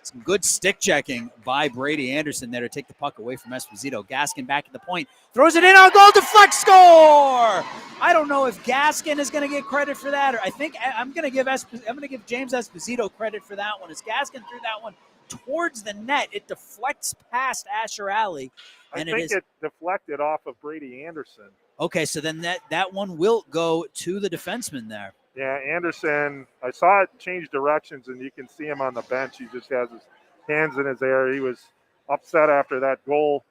Some good stick checking by Brady Anderson there to take the puck away from Esposito. Gaskin back at the point. Throws it in on goal. Deflect, score! I don't know if Gaskin is going to get credit for that, or I think I'm going to give James Esposito credit for that one. As Gaskin threw that one towards the net, it deflects past Asher Alley. And I think it deflected off of Brady Anderson. Okay, so then that one will go to the defenseman there. Yeah, Anderson, I saw it change directions, and you can see him on the bench. He just has his hands in his air. He was upset after that goal.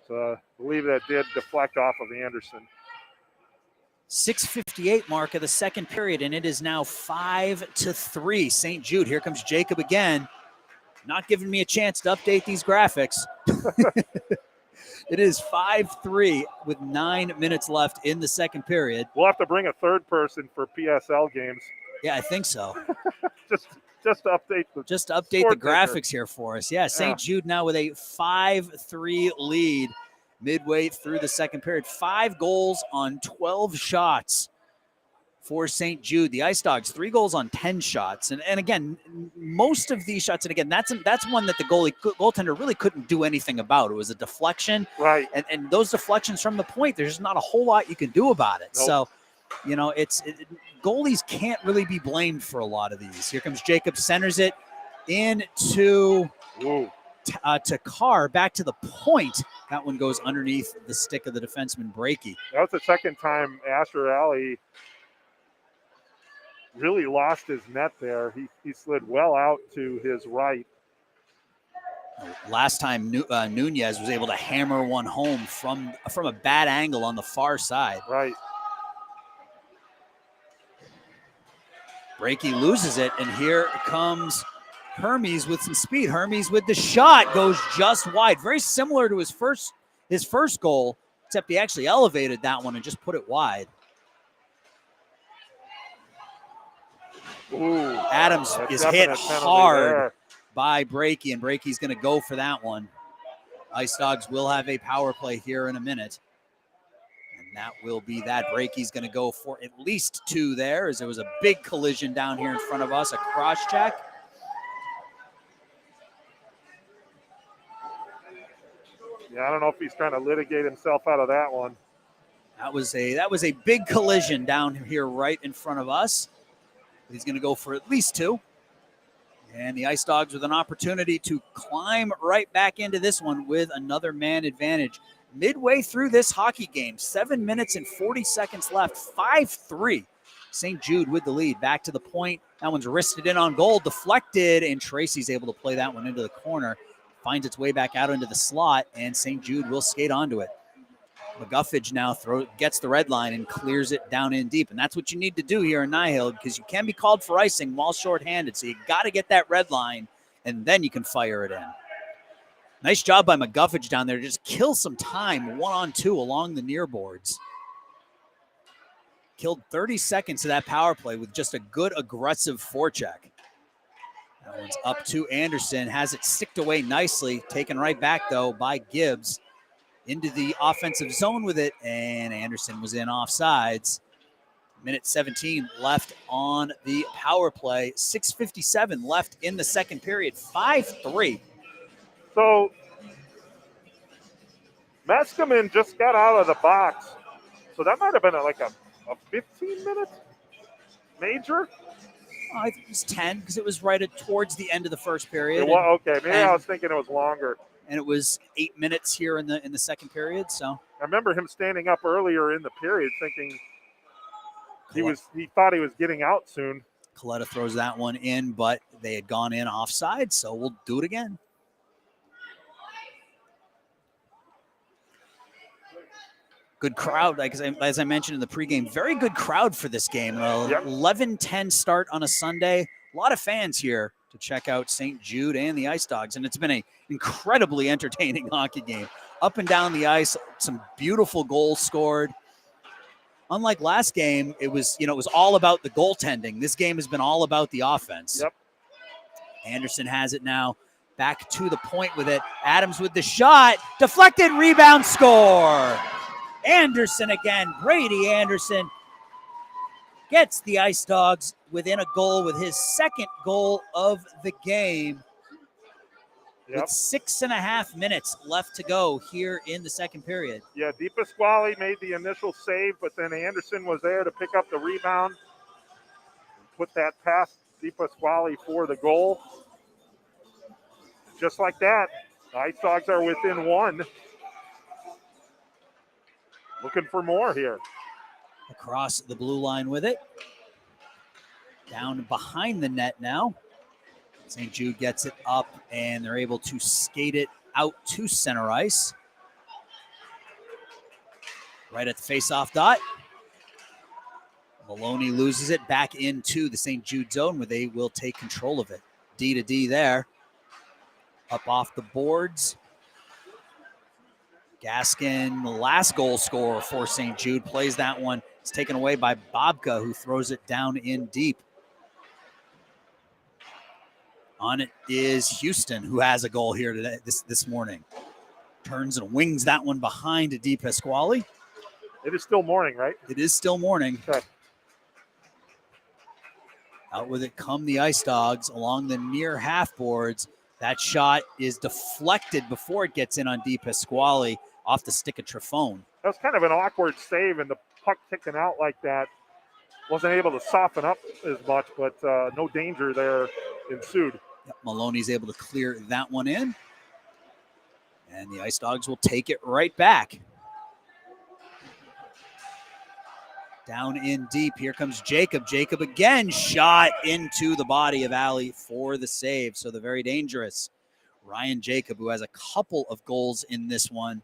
So I believe that did deflect off of Anderson. 6:58 mark of the second period, and it is now 5-3. St. Jude, here comes Jacob again. Not giving me a chance to update these graphics. It is 5-3 with 9 minutes left in the second period. We'll have to bring a third person for PSL games. Yeah, I think so. just to update the graphics here for us. Yeah, St. Jude now with a 5-3 lead midway through the second period. 5 goals on 12 shots for St. Jude. The Ice Dogs, 3 goals on 10 shots. And again, most of these shots, and again, that's one that the goaltender really couldn't do anything about. It was a deflection. Right. And those deflections from the point, there's just not a whole lot you can do about it. Nope. So, goalies can't really be blamed for a lot of these. Here comes Jacob, centers it into to Carr, back to the point. That one goes underneath the stick of the defenseman, Breaky. That was the second time Asher Alley really lost his net there. He slid well out to his right. Last time Nunez was able to hammer one home from a bad angle on the far side. Right. Breaky loses it, and here comes Hermes with some speed. Hermes with the shot goes just wide. Very similar to his first goal, except he actually elevated that one and just put it wide. Ooh, Adams is hit hard by Breaky, and Breaky's going to go for that one. Ice Dogs will have a power play here in a minute. And that will be that. Breaky's going to go for at least 2 there, as there was a big collision down here in front of us, a cross check. Yeah, I don't know if he's trying to litigate himself out of that one. That was a big collision down here right in front of us. He's going to go for at least 2. And the Ice Dogs with an opportunity to climb right back into this one with another man advantage. Midway through this hockey game, 7 minutes and 40 seconds left, 5-3. St. Jude with the lead. Back to the point. That one's wristed in on goal, deflected, and Tracy's able to play that one into the corner. Finds its way back out into the slot, and St. Jude will skate onto it. McGuffage now gets the red line and clears it down in deep. And that's what you need to do here in NIHL, because you can be called for icing while shorthanded. So you got to get that red line, and then you can fire it in. Nice job by McGuffage down there to just kill some time 1-on-2 along the near boards. Killed 30 seconds of that power play with just a good aggressive forecheck. That one's up to Anderson. Has it sticked away nicely. Taken right back, though, by Gibbs. Into the offensive zone with it, and Anderson was in offsides. Minute 17 left on the power play. 6:57 left in the second period. 5-3. So Meskimen just got out of the box. So that might have been like a 15-minute major? I think it was 10 because it was right towards the end of the first period. Okay, maybe I was thinking it was longer. And it was 8 minutes here in the second period. So I remember him standing up earlier in the period thinking he thought he was getting out soon. Coletta throws that one in, but they had gone in offside, so we'll do it again. Good crowd, as I mentioned in the pregame, very good crowd for this game. 11-10 start on a Sunday. A lot of fans here to check out St. Jude and the Ice Dogs, and it's been an incredibly entertaining hockey game. Up and down the ice, some beautiful goals scored. Unlike last game, it was all about the goaltending. This game has been all about the offense. Yep. Anderson has it now. Back to the point with it. Adams with the shot. Deflected, rebound, score. Anderson again. Brady Anderson gets the Ice Dogs within a goal with his second goal of the game. With 6.5 minutes left to go here in the second period. Yeah, Di Pasquale made the initial save, but then Anderson was there to pick up the rebound and put that past Di Pasquale for the goal. Just like that, the Ice Dogs are within 1. Looking for more here. Across the blue line with it. Down behind the net now. St. Jude gets it up, and they're able to skate it out to center ice. Right at the face-off dot. Maloney loses it back into the St. Jude zone where they will take control of it. D to D there. Up off the boards. Gaskin, the last goal scorer for St. Jude, plays that one. It's taken away by Bobka, who throws it down in deep. On it is Houston, who has a goal here today, this morning. Turns and wings that one behind Di Pasquale. It is still morning, right? It is still morning. Okay. Out with it come the Ice Dogs along the near half boards. That shot is deflected before it gets in on Di Pasquale off the stick of Trifone. That was kind of an awkward save, and the puck kicking out like that wasn't able to soften up as much, but no danger there ensued. Yep, Maloney's able to clear that one in. And the Ice Dogs will take it right back. Down in deep. Here comes Jacob. Jacob again shot into the body of Allie for the save. So the very dangerous Ryan Jacob, who has a couple of goals in this one,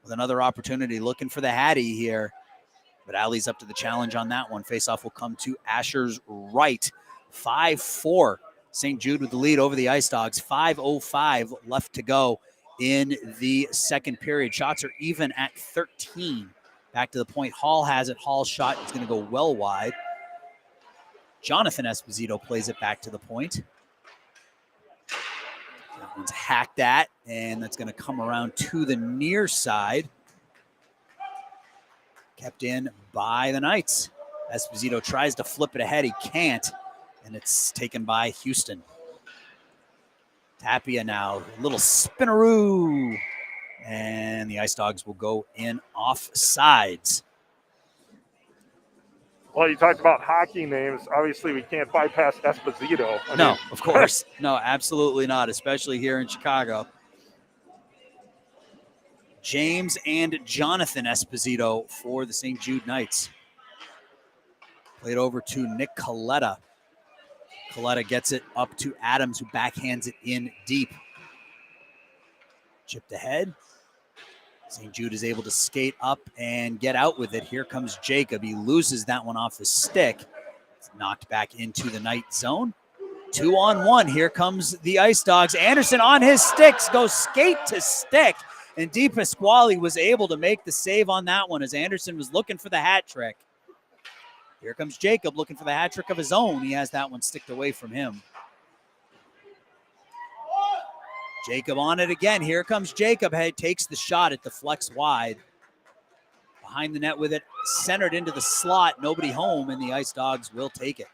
with another opportunity looking for the Hattie here. But Allie's up to the challenge on that one. Faceoff will come to Asher's right. 5-4. St. Jude with the lead over the Ice Dogs. 5:05 left to go in the second period. Shots are even at 13. Back to the point. Hall has it. Hall's shot is going to go well wide. Jonathan Esposito plays it back to the point. That one's hacked at, and that's going to come around to the near side. Kept in by the Knights. Esposito tries to flip it ahead. He can't, and it's taken by Houston. Tapia now, a little spinneroo. And the Ice Dogs will go in offsides. Well, you talked about hockey names. Obviously, we can't bypass Esposito. No, of course. No, absolutely not, especially here in Chicago. James and Jonathan Esposito for the St. Jude Knights. Played over to Nick Coletta. Coletta gets it up to Adams, who backhands it in deep. Chipped ahead. St. Jude is able to skate up and get out with it. Here comes Jacob. He loses that one off the stick. It's knocked back into the Knight zone. 2-on-1. Here comes the Ice Dogs. Anderson on his sticks goes skate to stick. And Di Pasquale was able to make the save on that one as Anderson was looking for the hat trick. Here comes Jacob looking for the hat trick of his own. He has that one sticked away from him. Jacob on it again. Here comes Jacob. Hey, takes the shot. It deflects wide. Behind the net with it. Centered into the slot. Nobody home, and the Ice Dogs will take it.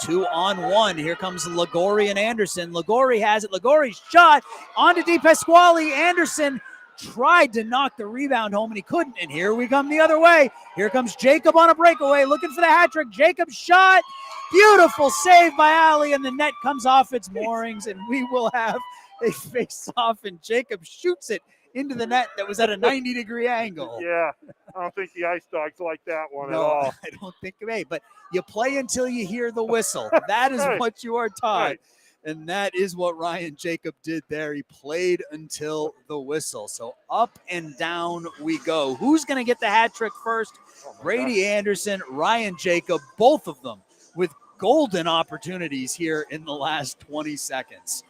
2-on-1. Here comes Ligori and Anderson. Ligori has it. Ligori's shot onto Di Pasquale. Anderson tried to knock the rebound home, and he couldn't. And here we come the other way. Here comes Jacob on a breakaway, looking for the hat trick. Jacob's shot. Beautiful save by Allie, and the net comes off its moorings, and we will have a face-off, and Jacob shoots it into the net that was at a 90-degree angle. Yeah, I don't think the Ice Dogs like that one at No, all. I don't think it may, but you play until you hear the whistle. That is Right. what you are taught, Right. and that is what Ryan Jacob did there. He played until the whistle. So up and down we go. Who's going to get the hat trick first? Oh my Brady gosh. Anderson, Ryan Jacob, both of them with golden opportunities here in the last 20 seconds.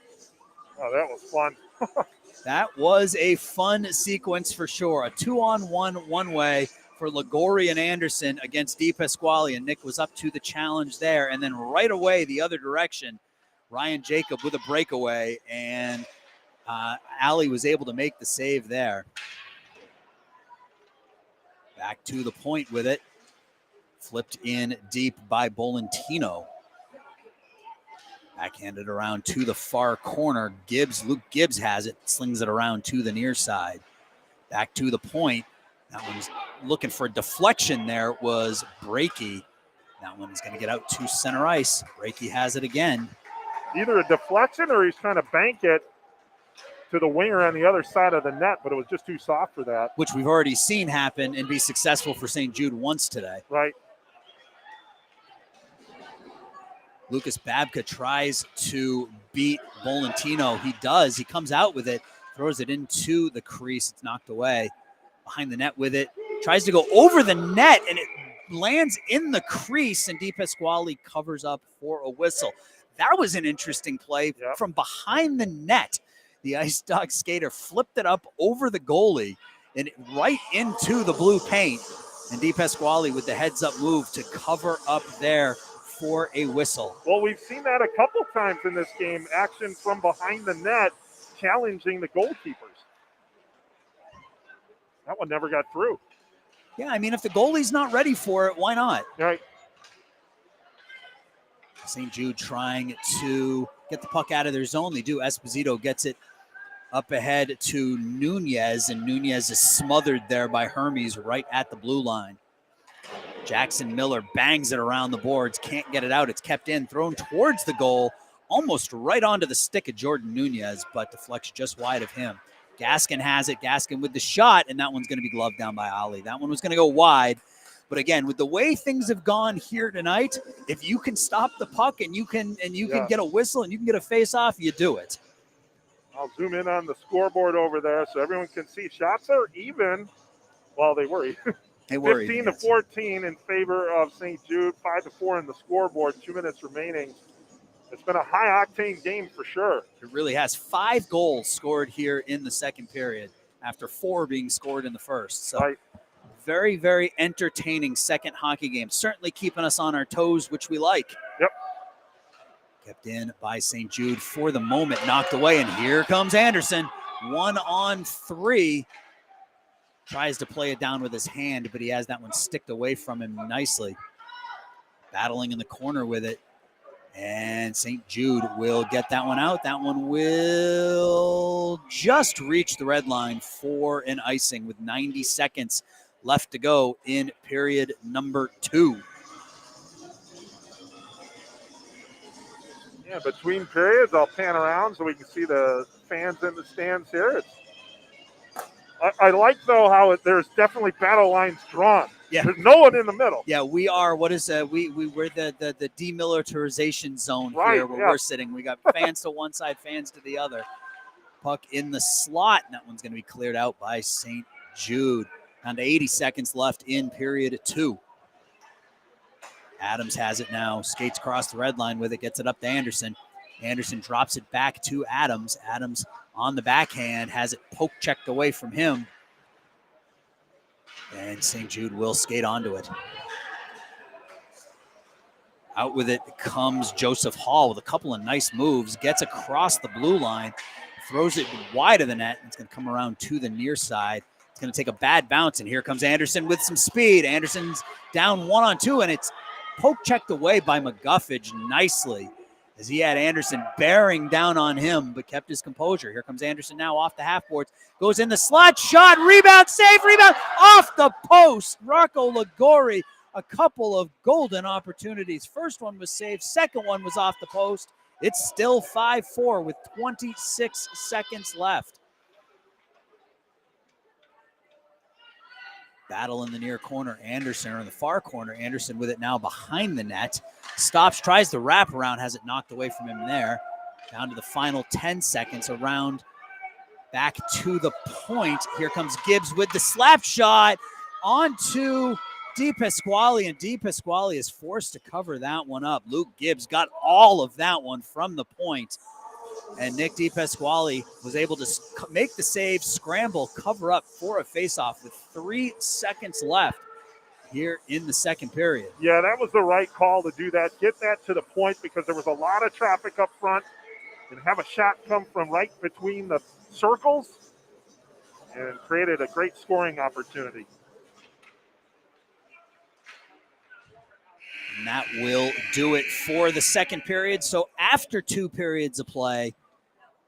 Oh, that was fun. That was a fun sequence for sure. A 2-on-1 one-way for Ligori and Anderson against Di Pasquale, and Nick was up to the challenge there. And then right away the other direction, Ryan Jacob with a breakaway, and Allie was able to make the save there. Back to the point with it. Flipped in deep by Bolentino. Backhanded around to the far corner. Luke Gibbs has it, slings it around to the near side. Back to the point. That one's looking for a deflection there. It was Breaky. That one is going to get out to center ice. Breaky has it again. Either a deflection or he's trying to bank it to the winger on the other side of the net, but it was just too soft for that. Which we've already seen happen and be successful for St. Jude once today. Right. Lucas Babka tries to beat Bolentino. He does. He comes out with it, throws it into the crease. It's knocked away. Behind the net with it. Tries to go over the net, and it lands in the crease, and Di Pasquale covers up for a whistle. That was an interesting play from behind the net. The Ice Dog skater flipped it up over the goalie and right into the blue paint. And Di Pasquale with the heads-up move to cover up there for a whistle. Well, we've seen that a couple times in this game, action from behind the net, challenging the goalkeepers. That one never got through. Yeah, I mean, if the goalie's not ready for it, why not? Right. St. Jude trying to get the puck out of their zone. They do. Esposito gets it up ahead to Nunez, and Nunez is smothered there by Hermes right at the blue line. Jackson Miller bangs it around the boards, can't get it out. It's kept in, thrown towards the goal, almost right onto the stick of Jordan Nunez, but deflects just wide of him. Gaskin has it. Gaskin with the shot, and that one's going to be gloved down by Ali. That one was going to go wide. But again, with the way things have gone here tonight, if you can stop the puck and you can get a whistle and you can get a face-off, you do it. I'll zoom in on the scoreboard over there so everyone can see. Shots are even. Well, they were. They were 15 to 14 in favor of St. Jude. 5-4 in the scoreboard. 2 minutes remaining. It's been a high-octane game for sure. It really has. 5 goals scored here in the second period after 4 being scored in the first. So right. Very, very entertaining second hockey game. Certainly keeping us on our toes, which we like. Yep. Kept in by St. Jude for the moment. Knocked away, and here comes Anderson. 1-on-3. Tries to play it down with his hand, but he has that one sticked away from him nicely. Battling in the corner with it. And St. Jude will get that one out. That one will just reach the red line for an icing with 90 seconds left to go in period number 2. Yeah, between periods, I'll pan around so we can see the fans in the stands here. I like, though, how there's definitely battle lines drawn. Yeah. There's no one in the middle. Yeah, we are. We're the demilitarization zone right, here where we're sitting. We got fans to one side, fans to the other. Puck in the slot, and that one's going to be cleared out by St. Jude. Down to 80 seconds left in period 2. Adams has it now, skates across the red line with it, gets it up to Anderson. Anderson drops it back to Adams. Adams on the backhand, has it poke checked away from him. And St. Jude will skate onto it. Out with it comes Joseph Hall with a couple of nice moves, gets across the blue line, throws it wide of the net, and it's going to come around to the near side. It's going to take a bad bounce, and here comes Anderson with some speed. Anderson's down 1-on-2, and it's poke checked away by McGuffage nicely as he had Anderson bearing down on him, but kept his composure. Here comes Anderson now off the half boards, goes in the slot, shot, rebound, save, rebound, off the post. Rocco Ligori, a couple of golden opportunities. First one was saved, second one was off the post. It's still 5-4 with 26 seconds left. Battle in the near corner, Anderson, or in the far corner. Anderson with it now behind the net. Stops, tries the wraparound, has it knocked away from him there. Down to the final 10 seconds, around back to the point. Here comes Gibbs with the slap shot onto DePasquale, and DePasquale is forced to cover that one up. Luke Gibbs got all of that one from the point. And Nick DePasquale was able to make the save, scramble, cover up for a faceoff with 3 seconds left here in the second period. Yeah, that was the right call to do that. Get that to the point because there was a lot of traffic up front, and have a shot come from right between the circles and created a great scoring opportunity. And that will do it for the second period. So after 2 periods of play,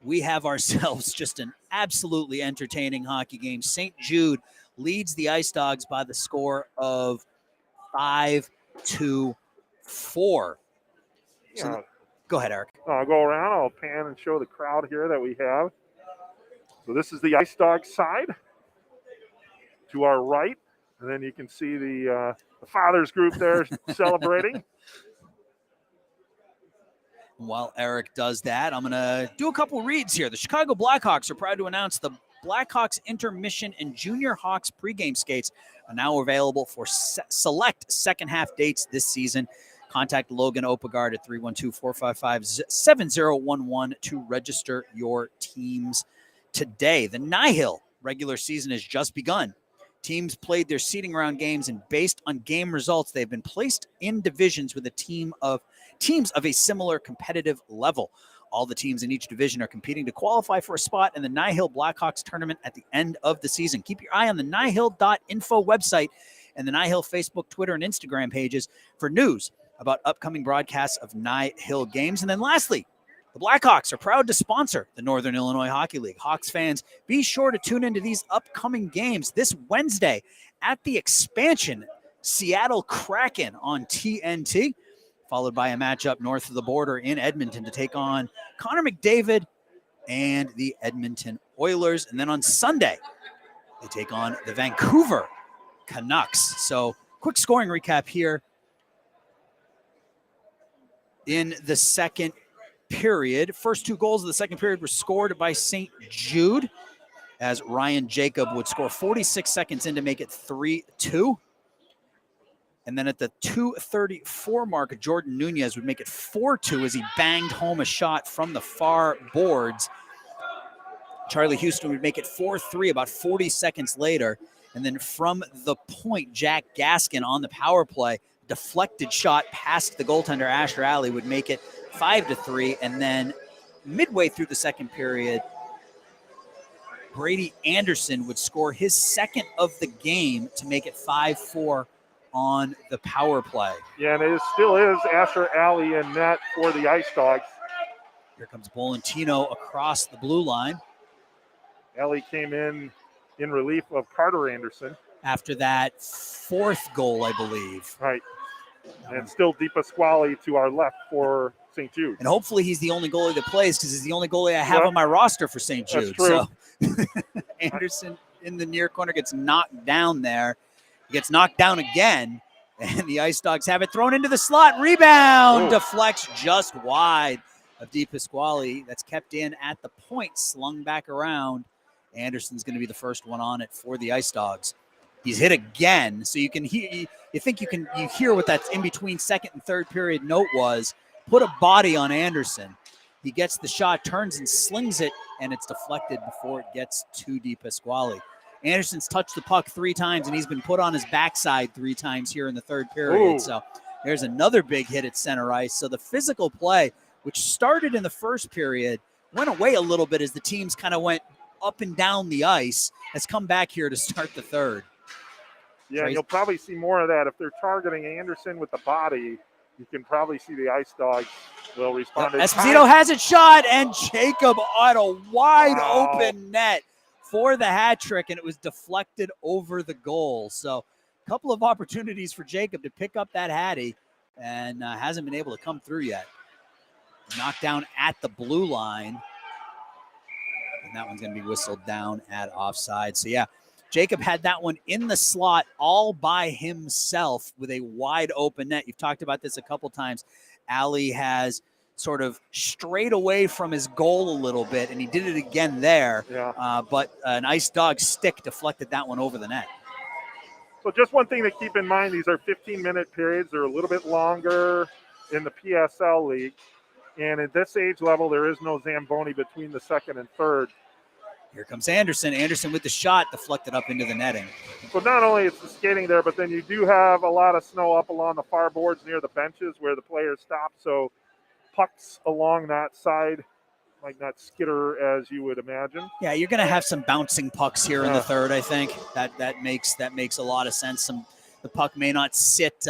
we have ourselves just an absolutely entertaining hockey game. St. Jude leads the Ice Dogs by the score of 5-4. So go ahead, Eric. I'll go around. I'll pan and show the crowd here that we have. So this is the Ice Dogs side to our right. And then you can see the fathers group there celebrating. While Eric does that, I'm going to do a couple reads here. The Chicago Blackhawks are proud to announce the Blackhawks Intermission and Junior Hawks pregame skates are now available for select second half dates this season. Contact Logan Opegard at 312-455-7011 to register your teams today. The NIHL regular season has just begun. Teams played their seeding round games, and based on game results, they've been placed in divisions with teams of a similar competitive level. All the teams in each division are competing to qualify for a spot in the NIHL Blackhawks tournament at the end of the season. Keep your eye on the NIHL.info website and the NIHL Facebook, Twitter, and Instagram pages for news about upcoming broadcasts of NIHL games. And then lastly, the Blackhawks are proud to sponsor the Northern Illinois Hockey League. Hawks fans, be sure to tune into these upcoming games this Wednesday at the expansion Seattle Kraken on TNT, followed by a matchup north of the border in Edmonton to take on Connor McDavid and the Edmonton Oilers. And then on Sunday, they take on the Vancouver Canucks. So quick scoring recap here in the second period. First 2 goals of the second period were scored by St. Jude, as Ryan Jacob would score 46 seconds in to make it 3-2. And then at the 2:34 mark, Jordan Nunez would make it 4-2 as he banged home a shot from the far boards. Charlie Houston would make it 4-3 about 40 seconds later. And then from the point, Jack Gaskin on the power play, deflected shot past the goaltender Asher Alley would make it 5-3. And then midway through the second period, Brady Anderson would score his second of the game to make it 5-4 on the power play. Yeah, and it still is Asher Alley in net for the Ice Dogs. Here comes Bolentino across the blue line. Alley came in relief of Carter Anderson. After that 4th goal, I believe. Right. And still Di Pasquale to our left for St. Jude. And hopefully he's the only goalie that plays, because he's the only goalie I have on my roster for St. Jude. That's true. So Anderson in the near corner gets knocked down there. He gets knocked down again, and the Ice Dogs have it thrown into the slot. Rebound deflects just wide of Di Pasquale. That's kept in at the point, slung back around. Anderson's going to be the first one on it for the Ice Dogs. He's hit again, so you can hear. You hear what that in between second and third period note was. Put a body on Anderson. He gets the shot, turns and slings it, and it's deflected before it gets to Di Pasquale. Anderson's touched the puck 3 times, and he's been put on his backside 3 times here in the third period. Ooh. So there's another big hit at center ice. So the physical play, which started in the first period, went away a little bit as the teams kind of went up and down the ice, has come back here to start the third. Yeah, you'll probably see more of that. If they're targeting Anderson with the body, you can probably see the Ice Dogs will respond. Esposito has it shot, and Jacob on a wide open net for the hat trick, and it was deflected over the goal. So a couple of opportunities for Jacob to pick up that hattie, and hasn't been able to come through yet. Knocked down at the blue line, and that one's going to be whistled down at offside. So yeah, Jacob had that one in the slot all by himself with a wide open net. You've talked about this a couple times. Alley has sort of strayed away from his goal a little bit, and he did it again there. Yeah. But an Ice Dog stick deflected that one over the net. So just one thing to keep in mind, these are 15-minute periods. They're a little bit longer in the PSL League. And at this age level, there is no Zamboni between the second and third. Here comes Anderson. Anderson with the shot, deflected up into the netting. So not only is the skating there, but then you do have a lot of snow up along the far boards near the benches where the players stop. So pucks along that side might not skitter as you would imagine. Yeah, you're going to have some bouncing pucks here in the third. I think that makes a lot of sense. The puck may not sit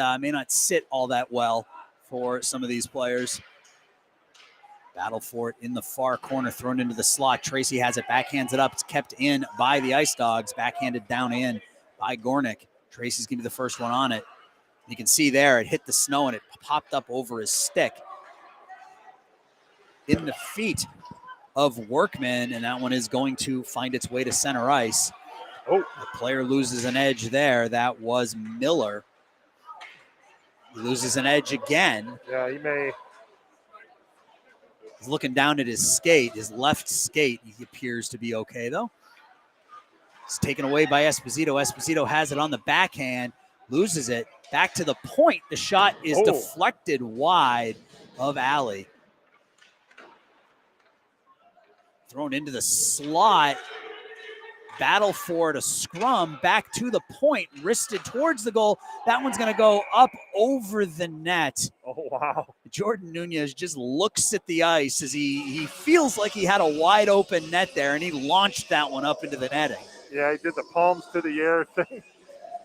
all that well for some of these players. Battle for it in the far corner, thrown into the slot. Tracy has it, backhands it up. It's kept in by the Ice Dogs, backhanded down in by Gornick. Tracy's going to be the first one on it. You can see there, it hit the snow and it popped up over his stick. In the feet of Workman, and that one is going to find its way to center ice. Oh, the player loses an edge there. That was Miller. He loses an edge again. Yeah, he may. He's looking down at his skate, his left skate. He appears to be okay, though. It's taken away by Esposito. Esposito has it on the backhand, loses it. Back to the point. The shot is deflected wide of Alley. Thrown into the slot. Battle for it, a scrum back to the point, wristed towards the goal. That one's going to go up over the net. Oh, wow. Jordan Nunez just looks at the ice as he feels like he had a wide open net there, and he launched that one up into the netting. Yeah, he did the palms to the air thing.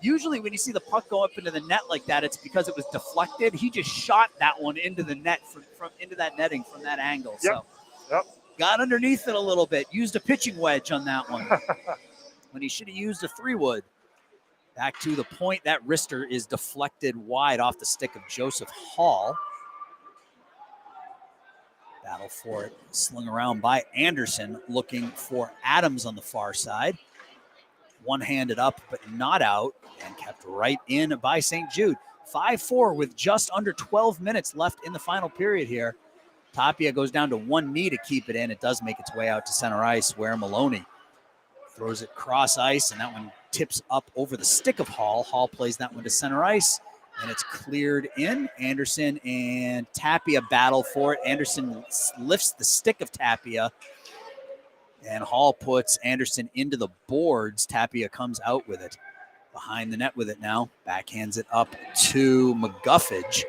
Usually when you see the puck go up into the net like that, it's because it was deflected. He just shot that one into the net from into that netting from that angle. Yep. So Yep. got underneath it a little bit. Used a pitching wedge on that one when he should have used a 3-wood. Back to the point. That wrister is deflected wide off the stick of Joseph Hall. Battle for it. Slung around by Anderson, looking for Adams on the far side. One-handed up, but not out, and kept right in by St. Jude. 5-4 with just under 12 minutes left in the final period here. Tapia goes down to one knee to keep it in. It does make its way out to center ice, where Maloney throws it cross ice, and that one tips up over the stick of Hall. Hall plays that one to center ice, and it's cleared in. Anderson and Tapia battle for it. Anderson lifts the stick of Tapia, and Hall puts Anderson into the boards. Tapia comes out with it. Behind the net with it now. Backhands it up to McGuffage.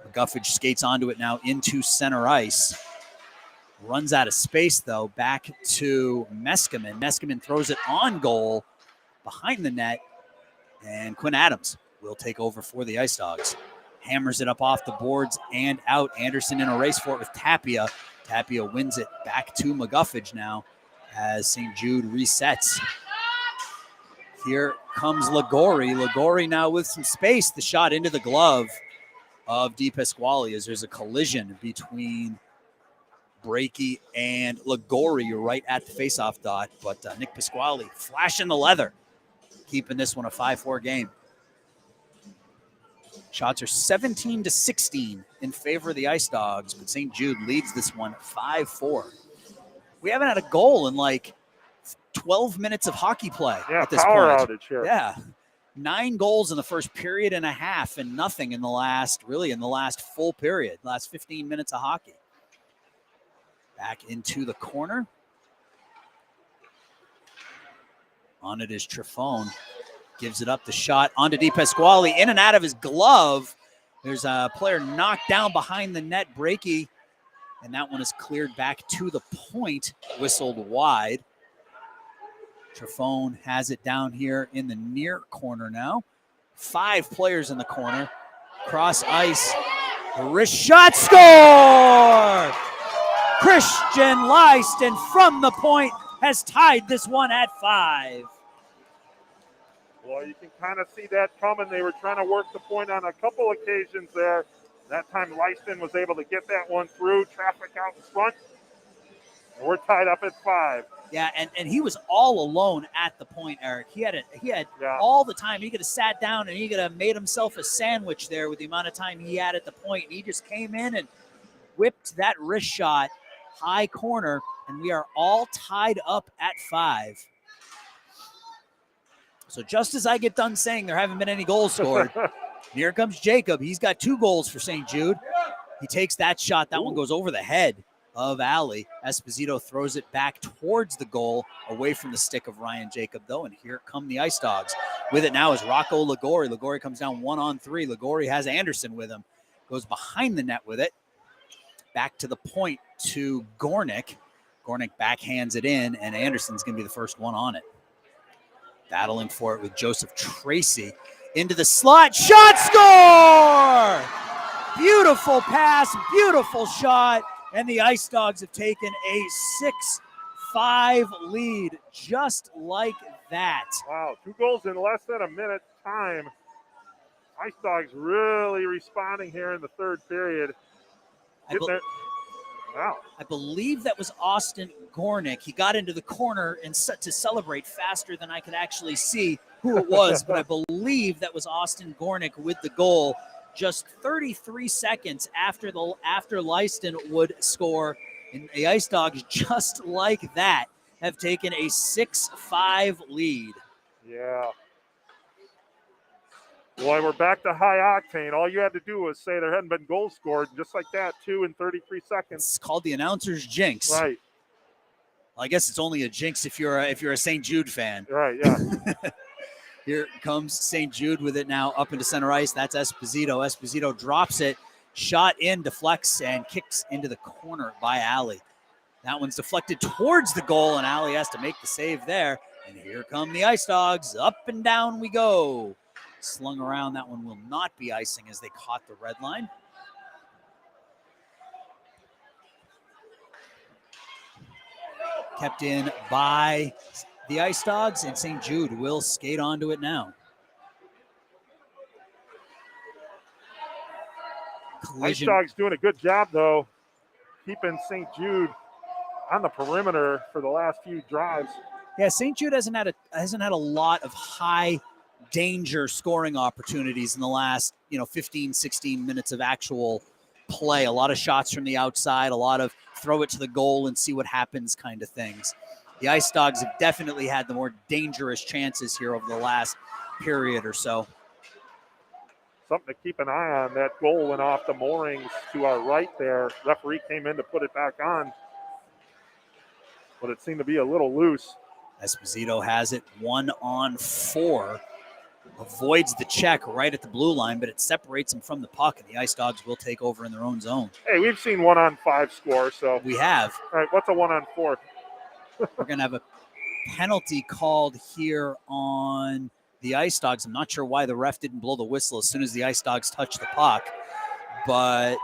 McGuffage skates onto it now into center ice. Runs out of space, though. Back to Meskimen. Meskimen throws it on goal behind the net. And Quinn Adams will take over for the Ice Dogs. Hammers it up off the boards and out. Anderson in a race for it with Tapia. Tapia wins it back to McGuffage now as St. Jude resets. Here comes Ligori. Ligori now with some space. The shot into the glove of Di Pasquale as there's a collision between Breaky and Ligori right at the faceoff dot. But Nick Pasquale flashing the leather, keeping this one a 5-4 game. Shots are 17-16 in favor of the Ice Dogs, but St. Jude leads this one 5-4. We haven't had a goal in like 12 minutes of hockey play at this power point. outage here. Yeah. 9 goals in the first period and a half, and nothing in the last full period, last 15 minutes of hockey. Back into the corner. On it is Trifone. Gives it up, the shot onto Di Pasquale, in and out of his glove. There's a player knocked down behind the net, Breaky, and that one is cleared back to the point, whistled wide. Trifone has it down here in the near corner now. 5 players in the corner. Cross ice. Wrist shot, score! Christian Leisten from the point has tied this one at 5. Well, you can kind of see that coming. They were trying to work the point on a couple occasions there. That time Leisten was able to get that one through. Traffic out in front. And we're tied up at 5. Yeah, and he was all alone at the point, Eric. He had all the time. He could have sat down and he could have made himself a sandwich there with the amount of time he had at the point. And he just came in and whipped that wrist shot high corner, and we are all tied up at 5. So just as I get done saying there haven't been any goals scored, here comes Jacob. He's got 2 goals for St. Jude. He takes that shot. That one goes over the head of Ali. Esposito throws it back towards the goal, away from the stick of Ryan Jacob, though, and here come the Ice Dogs. With it now is Rocco Ligori. Ligori comes down 1-on-3. Ligori has Anderson with him. Goes behind the net with it. Back to the point to Gornick. Gornick backhands it in, and Anderson's going to be the first one on it. Battling for it with Joseph Tracy. Into the slot. Shot, score! Beautiful pass, beautiful shot. And the Ice Dogs have taken a 6-5 lead just like that. Wow, 2 goals in less than a minute time. Ice Dogs really responding here in the third period. Wow. I believe that was Austin Gornick. He got into the corner and set to celebrate faster than I could actually see who it was, but I believe that was Austin Gornick with the goal. Just 33 seconds after Leisten would score, and the Ice Dogs, just like that, have taken a 6-5 lead. Yeah. Boy, we're back to high octane. All you had to do was say there hadn't been goals scored, just like that, 2 in 33 seconds. It's called the announcer's jinx. Right. Well, I guess it's only a jinx if you're a St. Jude fan. Right. Yeah. Here comes St. Jude with it now up into center ice. That's Esposito. Esposito drops it. Shot in, deflects, and kicks into the corner by Ali. That one's deflected towards the goal, and Ali has to make the save there. And here come the Ice Dogs. Up and down we go. slung around. That one will not be icing as they caught the red line. Kept in by the Ice Dogs, and St. Jude will skate onto it now. Collision. Ice Dogs doing a good job, though, keeping St. Jude on the perimeter for the last few drives. Yeah, St. Jude hasn't had a lot of high danger scoring opportunities in the last 15, 16 minutes of actual play. A lot of shots from the outside, a lot of throw it to the goal and see what happens kind of things. The Ice Dogs have definitely had the more dangerous chances here over the last period or so. Something to keep an eye on. That goal went off the moorings to our right there. Referee came in to put it back on, but it seemed to be a little loose. Esposito has it 1-on-4. Avoids the check right at the blue line, but it separates him from the puck, and the Ice Dogs will take over in their own zone. Hey, we've seen 1-on-5 score, so. We have. All right, what's a 1-on-4? We're going to have a penalty called here on the Ice Dogs. I'm not sure why the ref didn't blow the whistle as soon as the Ice Dogs touched the puck, but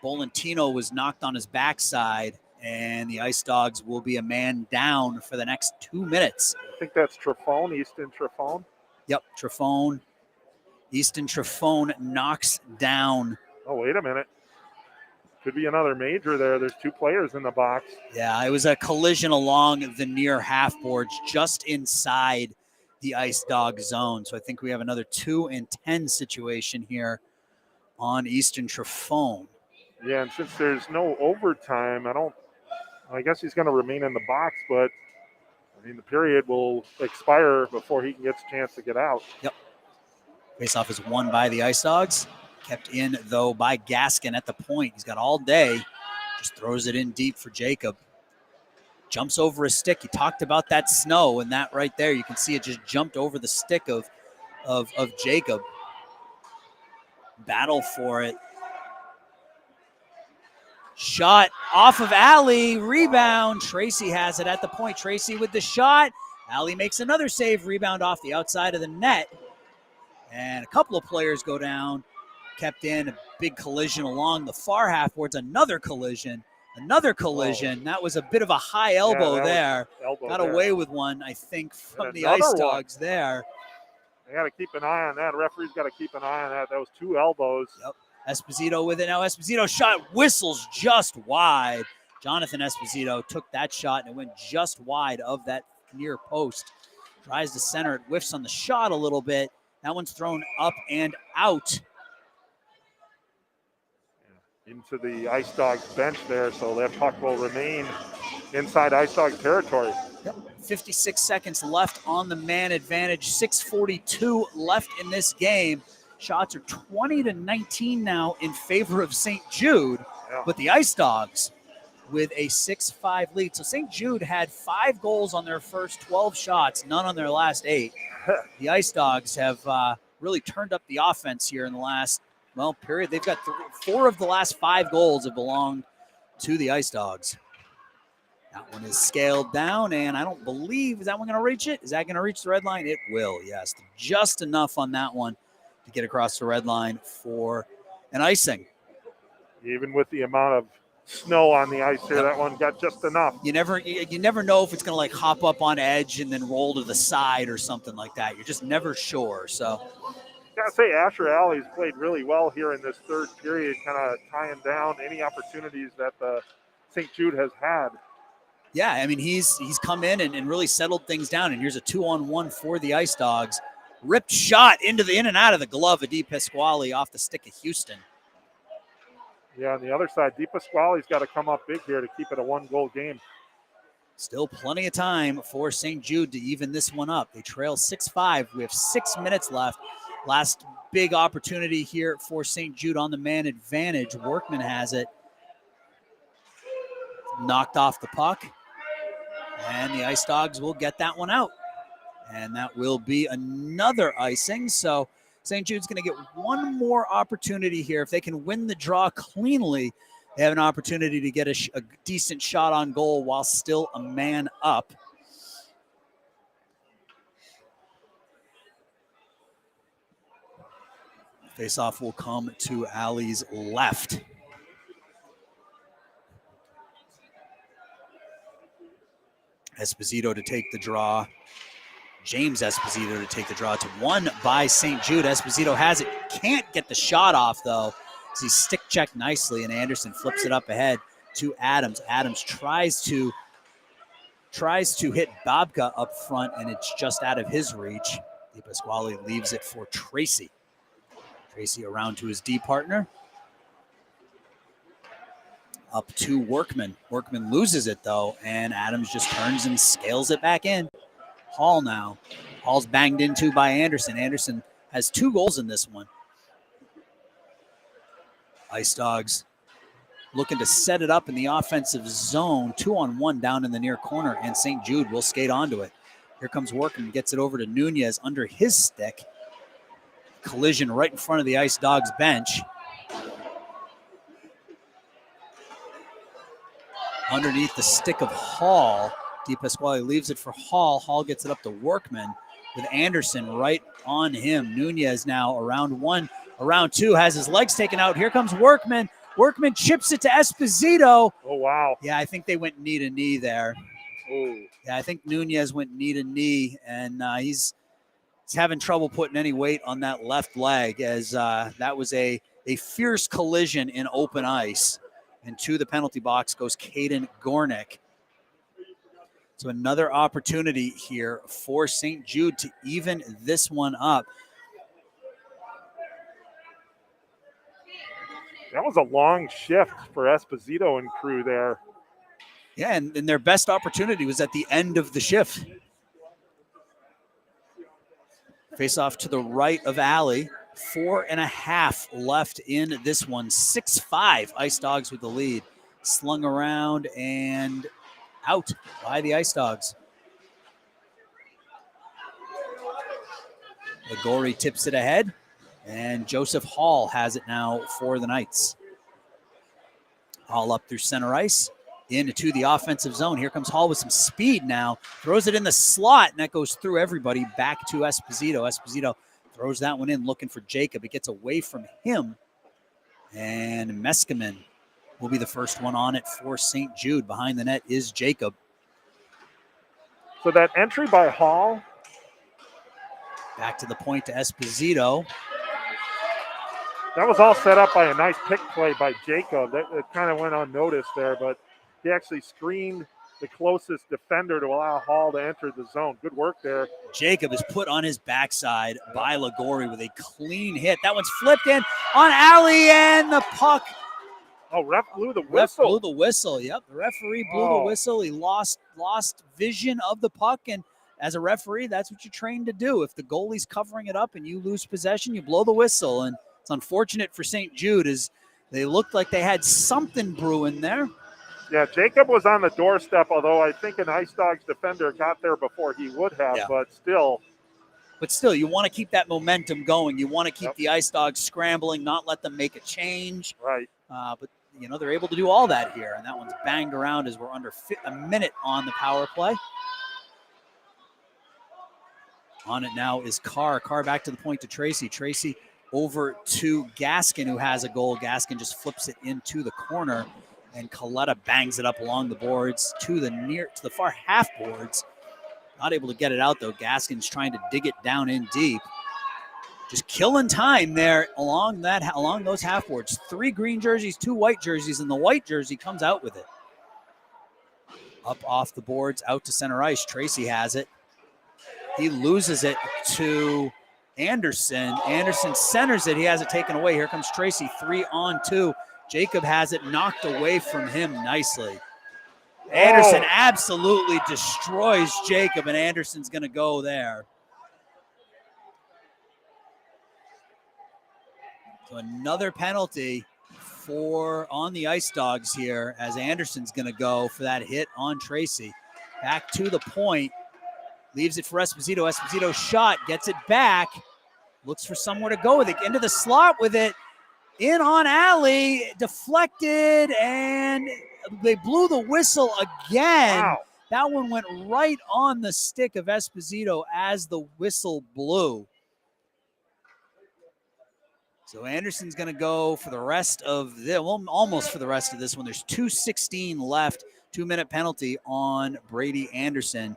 Bolentino was knocked on his backside, and the Ice Dogs will be a man down for the next 2 minutes. I think that's Trifone, Easton Trifone. Yep, Trifone. Easton Trifone knocks down. Oh, wait a minute. Could be another major there. There's 2 players in the box. Yeah, it was a collision along the near half boards just inside the Ice Dog zone. So I think we have another 2-and-10 situation here on Easton Trifone. Yeah, and since there's no overtime, I guess he's going to remain in the box, but I mean, the period will expire before he gets a chance to get out. Yep. Faceoff is won by the Ice Dogs. Kept in, though, by Gaskin at the point. He's got all day. Just throws it in deep for Jacob. Jumps over a stick. He talked about that snow, and that right there, you can see it just jumped over the stick of Jacob. Battle for it. Shot off of Alley. Rebound. Tracy has it at the point. Tracy with the shot. Alley makes another save. Rebound off the outside of the net. And a couple of players go down. Kept in a big collision along the far half boards. Another collision. Oh. That was a bit of a high elbow there. Got away with one, I think, from the Ice Dogs there. They got to keep an eye on that. Referee's got to keep an eye on that. That was 2 elbows. Yep. Esposito with it now. Esposito shot whistles just wide. Jonathan Esposito took that shot and it went just wide of that near post. Tries to center it, whiffs on the shot a little bit. That one's thrown up and out. Into the Ice Dogs bench there, so that puck will remain inside Ice Dogs territory. Yep. 56 seconds left on the man advantage. 6:42 left in this game. Shots are 20-19 now in favor of St. Jude, but the Ice Dogs with a 6-5 lead. So St. Jude had 5 goals on their first 12 shots, none on their last 8. The Ice Dogs have really turned up the offense here in the last, period. They've got 4 of the last 5 goals have belonged to the Ice Dogs. That one is scaled down, and I don't believe, is that one going to reach it? Is that going to reach the red line? It will, yes. Just enough on that one to get across the red line for an icing. Even with the amount of snow on the ice here, that one got just enough. You never know if it's going to like hop up on edge and then roll to the side or something like that. You're just never sure. So, gotta say, Asher Alley's played really well here in this third period, kind of tying down any opportunities that the St. Jude has had. Yeah, I mean, he's come in and really settled things down. And here's a 2-on-1 for the Ice Dogs. Ripped shot in and out of the glove of Di Pasquale off the stick of Houston. Yeah, on the other side, Di Pasquale's got to come up big here to keep it a 1-goal game. Still plenty of time for St. Jude to even this one up. They trail 6-5. We have 6 minutes left. Last big opportunity here for St. Jude on the man advantage. Workman has it. Knocked off the puck. And the Ice Dogs will get that one out. And that will be another icing. So St. Jude's going to get one more opportunity here. If they can win the draw cleanly, they have an opportunity to get a decent shot on goal while still a man up. Face-off will come to Alley's left. Esposito to take the draw. James Esposito to take the draw. It's won by St. Jude. Esposito has it. Can't get the shot off, though, as he stick checked nicely, and Anderson flips it up ahead to Adams. Adams tries to hit Babka up front, and it's just out of his reach. DePasquale leaves it for Tracy. Tracy around to his D partner. Up to Workman. Workman loses it, though, and Adams just turns and scales it back in. Hall now. Hall's banged into by Anderson. Anderson has 2 goals in this one. Ice Dogs looking to set it up in the offensive zone. 2-on-1 down in the near corner, and St. Jude will skate onto it. Here comes Workman, gets it over to Nunez under his stick. Collision right in front of the Ice Dogs bench. Underneath the stick of Hall. DePasquale leaves it for Hall. Hall gets it up to Workman with Anderson right on him. Nunez now around 1, around 2, has his legs taken out. Here comes Workman. Workman chips it to Esposito. Oh, wow. Yeah, I think they went knee to knee there. Oh. Yeah, I think Nunez went knee to knee, and he's having trouble putting any weight on that left leg, as that was a fierce collision in open ice. And to the penalty box goes Caden Gornick. So another opportunity here for St. Jude to even this one up. That was a long shift for Esposito and crew there. Yeah, and their best opportunity was at the end of the shift. Face off to the right of Alley. 4.5 left in this one. 6-5, Ice Dogs with the lead. Slung around and out by the Ice Dogs. Ligori tips it ahead, and Joseph Hall has it now for the Knights. Hall up through center ice, into the offensive zone. Here comes Hall with some speed now. Throws it in the slot, and that goes through everybody back to Esposito. Esposito throws that one in, looking for Jacob. It gets away from him, and Meskimen will be the first one on it for St. Jude. Behind the net is Jacob. So that entry by Hall. Back to the point to Esposito. That was all set up by a nice pick play by Jacob. That kind of went unnoticed there, but he actually screened the closest defender to allow Hall to enter the zone. Good work there. Jacob is put on his backside by Ligori with a clean hit. That one's flipped in on Alley, and the puck. Oh, ref blew the whistle. Blew the whistle. Yep, the referee blew the whistle. He lost vision of the puck, and as a referee, that's what you're trained to do. If the goalie's covering it up and you lose possession, you blow the whistle. And it's unfortunate for St. Jude, as they looked like they had something brewing there. Yeah, Jacob was on the doorstep, although I think an Ice Dogs defender got there before he would have, but still. But still, you want to keep that momentum going. You want to keep the Ice Dogs scrambling, not let them make a change. Right. But, they're able to do all that here. And that one's banged around as we're under a minute on the power play. On it now is Carr. Carr back to the point to Tracy. Tracy over to Gaskin, who has a goal. Gaskin just flips it into the corner, and Coletta bangs it up along the boards to the far half boards. Not able to get it out, though. Gaskin's trying to dig it down in deep. Just killing time there along those half boards. 3 green jerseys, 2 white jerseys, and the white jersey comes out with it. Up off the boards, out to center ice. Tracy has it. He loses it to Anderson. Anderson centers it. He has it taken away. Here comes Tracy, 3-on-2. Jacob has it knocked away from him nicely. Anderson absolutely destroys Jacob, and Anderson's going to go there. So another penalty on the Ice Dogs here, as Anderson's going to go for that hit on Tracy. Back to the point. Leaves it for Esposito. Esposito shot, gets it back. Looks for somewhere to go with it. Into the slot with it. In on Alley. Deflected, and they blew the whistle again. Wow. That one went right on the stick of Esposito as the whistle blew. So Anderson's going to go for the rest of the, well, almost for the rest of this one. There's 2:16 left, 2-minute penalty on Brady Anderson.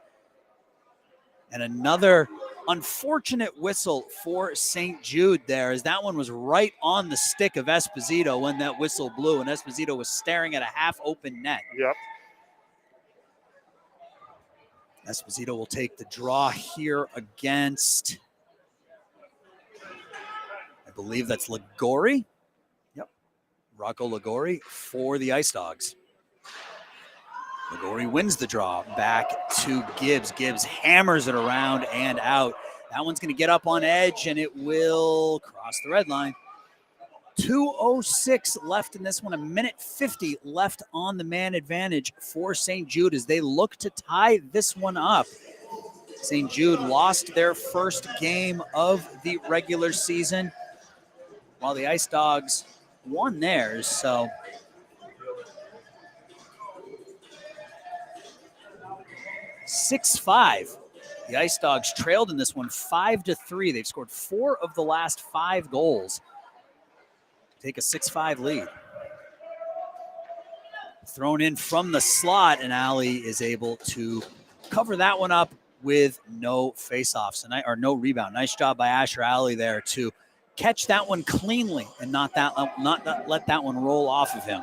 And another unfortunate whistle for St. Jude there, as that one was right on the stick of Esposito when that whistle blew, and Esposito was staring at a half-open net. Yep. Esposito will take the draw here against, I believe that's Ligori. Yep, Rocco Ligori for the Ice Dogs. Ligori wins the draw back to Gibbs. Gibbs hammers it around and out. That one's going to get up on edge, and it will cross the red line. 2:06 left in this one, 1:50 left on the man advantage for St. Jude as they look to tie this one up. St. Jude lost their first game of the regular season, while the Ice Dogs won theirs. So 6-5. The Ice Dogs trailed in this one 5-3. They've scored 4 of the last 5 goals. Take a 6-5 lead. Thrown in from the slot, and Ali is able to cover that one up with no faceoffs or no rebound. Nice job by Asher Ali there to catch that one cleanly and not let that one roll off of him.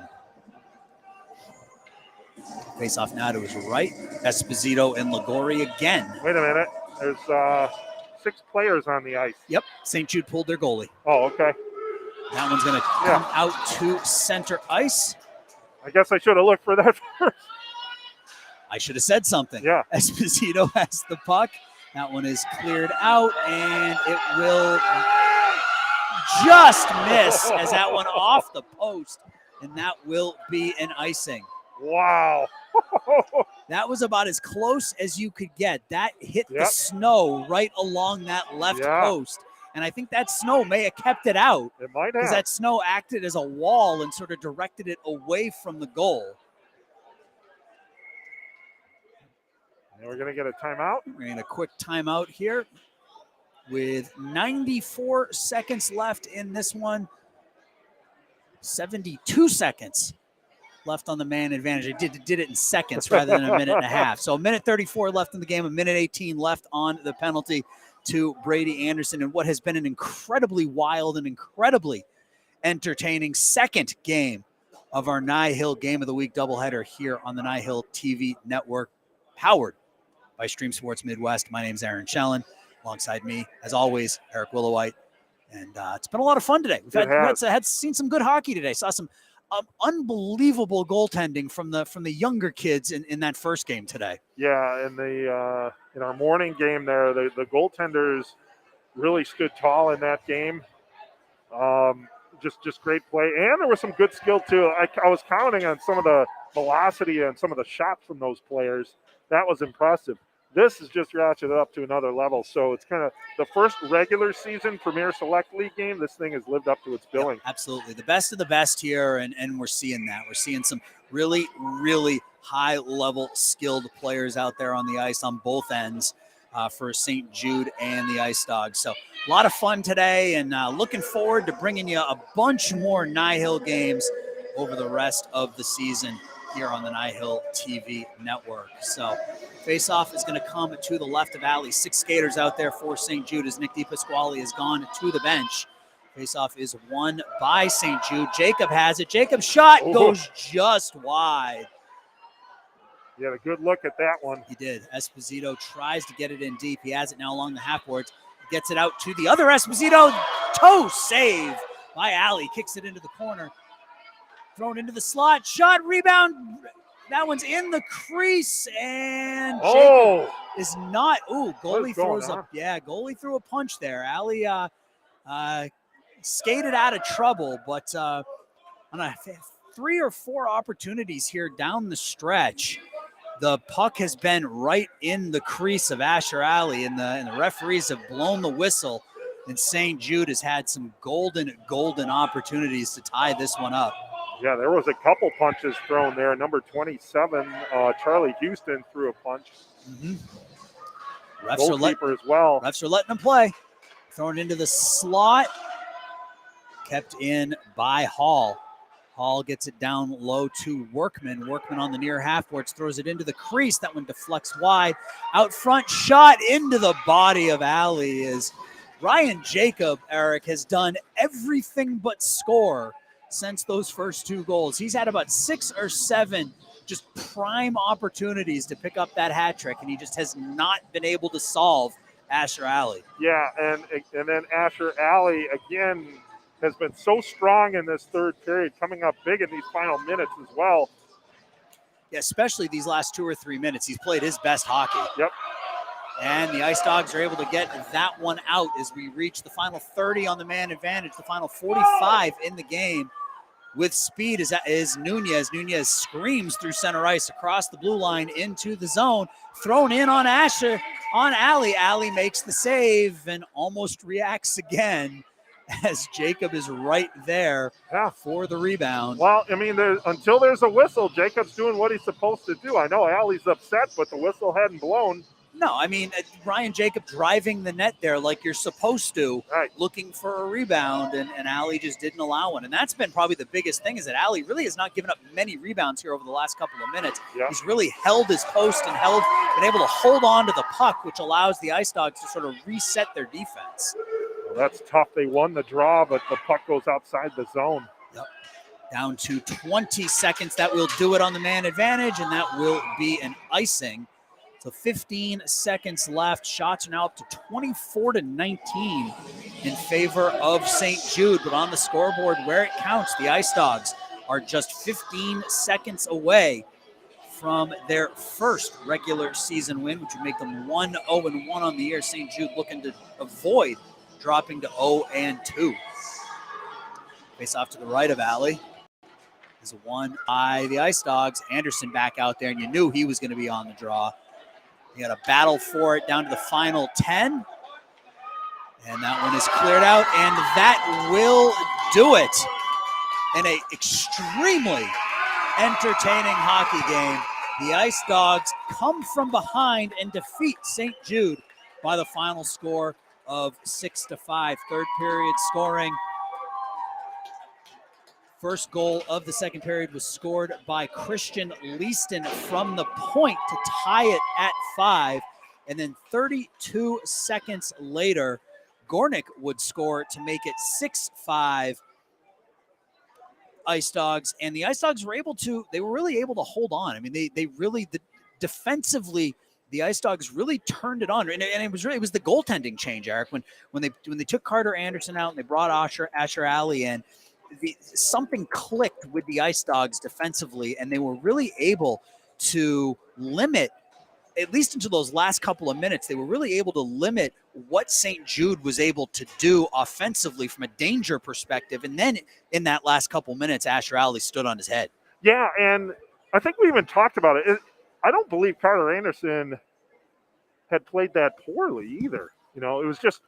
Face off now to his right. Esposito and Ligori again. Wait a minute. There's 6 players on the ice. Yep. St. Jude pulled their goalie. Oh, okay. That one's going to come out to center ice. I guess I should have looked for that first. I should have said something. Yeah. Esposito has the puck. That one is cleared out, and it will just miss as that one off the post, and that will be an icing. Wow. That was about as close as you could get. That hit the snow right along that left post. And I think that snow may have kept it out. It might have. Because that snow acted as a wall and sort of directed it away from the goal. And we're going to get a timeout. We're going to get a quick timeout here with 94 seconds left in this one. 72 seconds left on the man advantage. I did it in seconds rather than a minute and a half. So 1:34 left in the game, 1:18 left on the penalty to Brady Anderson, and what has been an incredibly wild and incredibly entertaining second game of our NIHL Game of the Week doubleheader here on the NIHL TV network, powered by Stream Sports Midwest. My name's Aaron Shellen. Alongside me, as always, Eric Willowite. And it's been a lot of fun today. We've seen some good hockey today. Saw some unbelievable goaltending from the younger kids in that first game today. Yeah, and in our morning game there, the goaltenders really stood tall in that game. Just great play, and there was some good skill too. I was counting on some of the velocity and some of the shots from those players. That was impressive. This is just ratcheted up to another level. So it's kind of the first regular season Premier Select League game. This thing has lived up to its billing. Yep, absolutely. The best of the best here, and we're seeing that. We're seeing some really, really high-level skilled players out there on the ice on both ends for St. Jude and the Ice Dogs. So a lot of fun today, and looking forward to bringing you a bunch more NIHL games over the rest of the season here on the NIHL TV network. So face-off is going to come to the left of Ali. 6 skaters out there for St. Jude as Nick DiPasquale has gone to the bench. Face-off is won by St. Jude. Jacob has it. Jacob's shot goes just wide. You had a good look at that one. He did. Esposito tries to get it in deep. He has it now along the half boards. Gets it out to the other Esposito. Toe save by Ali. Kicks it into the corner. Thrown into the slot. Shot, rebound. That one's in the crease. And Jacob is not. Ooh, goalie throws up. Yeah, goalie threw a punch there. Ali skated out of trouble, but on 3 or 4 opportunities here down the stretch, the puck has been right in the crease of Asher Ali, and the referees have blown the whistle, and St. Jude has had some golden opportunities to tie this one up. Yeah, there was a couple punches thrown there. Number 27, Charlie Houston threw a punch. Mm-hmm. Goalkeeper as well. Refs are letting him play. Thrown into the slot. kept in by Hall. Hall gets it down low to Workman. Workman on the near half boards, throws it into the crease. That one deflects wide. Out front, shot into the body of Alley is Ryan Jacob, Eric, has done everything but score since those first 2 goals. He's had about 6 or 7 just prime opportunities to pick up that hat trick, and he just has not been able to solve Asher Alley. Yeah, and then Asher Alley, again, has been so strong in this third period, coming up big in these final minutes as well. Yeah, especially these last 2 or 3 minutes. He's played his best hockey. Yep. And the Ice Dogs are able to get that one out as we reach the final 30 on the man advantage, the final 45 in the game. With speed is Nunez. Nunez screams through center ice across the blue line into the zone. Thrown in on Asher, on Alley. Alley makes the save and almost reacts again as Jacob is right there for the rebound. Well, I mean, until there's a whistle, Jacob's doing what he's supposed to do. I know Alley's upset, but the whistle hadn't blown. No, I mean, Ryan Jacob driving the net there like you're supposed to, looking for a rebound, and Alley just didn't allow one. And that's been probably the biggest thing, is that Alley really has not given up many rebounds here over the last couple of minutes. Yep. He's really held his post and been able to hold on to the puck, which allows the Ice Dogs to sort of reset their defense. Well, that's tough. They won the draw, but the puck goes outside the zone. Yep. Down to 20 seconds. That will do it on the man advantage, and that will be an icing. So 15 seconds left. Shots are now up to 24-19 in favor of St. Jude. But on the scoreboard where it counts, the Ice Dogs are just 15 seconds away from their first regular season win, which would make them 1-0-1 on the year. St. Jude looking to avoid dropping to 0-2. Face off to the right of Alley is a one by the Ice Dogs. Anderson back out there, and you knew he was going to be on the draw. He had a battle for it down to the final 10. And that one is cleared out, and that will do it. In an extremely entertaining hockey game, the Ice Dogs come from behind and defeat St. Jude by the final score of 6-5. Third period scoring. First goal of the second period was scored by Christian Leaston from the point to tie it at 5. And then 32 seconds later, Gornick would score to make it 6-5 Ice Dogs. And the Ice Dogs were really able to hold on. I mean, they really, defensively, the Ice Dogs really turned it on. And it was the goaltending change, Eric, when they took Carter Anderson out and they brought Asher Alley in. Something clicked with the Ice Dogs defensively, and they were really able to limit, at least into those last couple of minutes, they were really able to limit what St. Jude was able to do offensively from a danger perspective. And then in that last couple minutes, Asher Alley stood on his head. Yeah, and I think we even talked about it. I don't believe Carter Anderson had played that poorly either. You know, it was just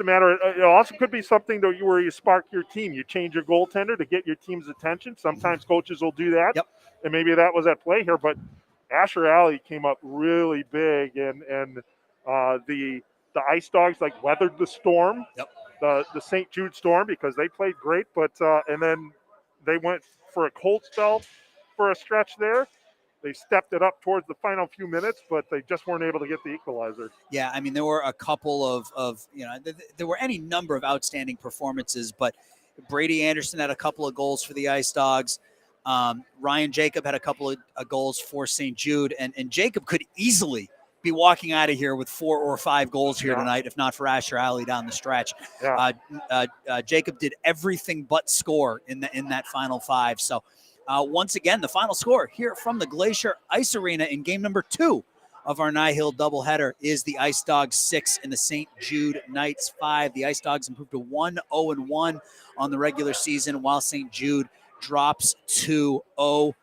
a matter of, it also could be something where you spark your team. You change your goaltender to get your team's attention. Sometimes coaches will do that. Yep. And maybe that was at play here. But Asher Alley came up really big, and the Ice Dogs weathered the storm, the St. Jude storm, because they played great. But and then they went for a cold spell for a stretch there. They stepped it up towards the final few minutes, but they just weren't able to get the equalizer. Yeah, I mean, there were a couple of there were any number of outstanding performances, but Brady Anderson had a couple of goals for the Ice Dogs. Ryan Jacob had a couple of goals for St. Jude, and Jacob could easily be walking out of here with 4 or 5 goals here tonight, if not for Asher Alley down the stretch. Yeah. Jacob did everything but score in that final 5. So once again, the final score here from the Glacier Ice Arena in game number 2 of our NIHL doubleheader is the Ice Dogs 6 and the St. Jude Knights 5. The Ice Dogs improved to 1-0-1 on the regular season, while St. Jude drops to 0-2.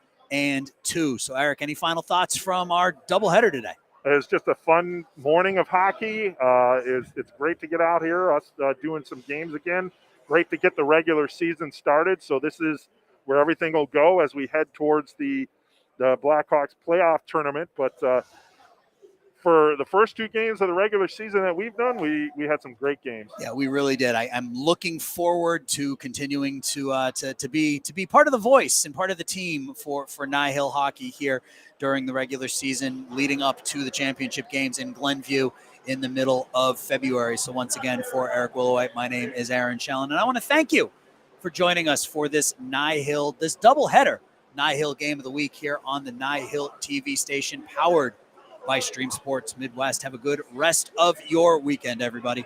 So, Eric, any final thoughts from our doubleheader today? It's just a fun morning of hockey. It's great to get out here, us doing some games again. Great to get the regular season started. So this is where everything will go as we head towards the Blackhawks playoff tournament. But for the first 2 games of the regular season that we've done, we had some great games. Yeah, we really did. I'm looking forward to continuing to be part of the voice and part of the team for NIHL hockey here during the regular season, leading up to the championship games in Glenview in the middle of February. So once again, for Eric Willowite, my name is Aaron Shellen, and I want to thank you for joining us for this doubleheader NIHL Game of the Week here on the NIHL TV station, powered by Stream Sports Midwest. Have a good rest of your weekend, everybody.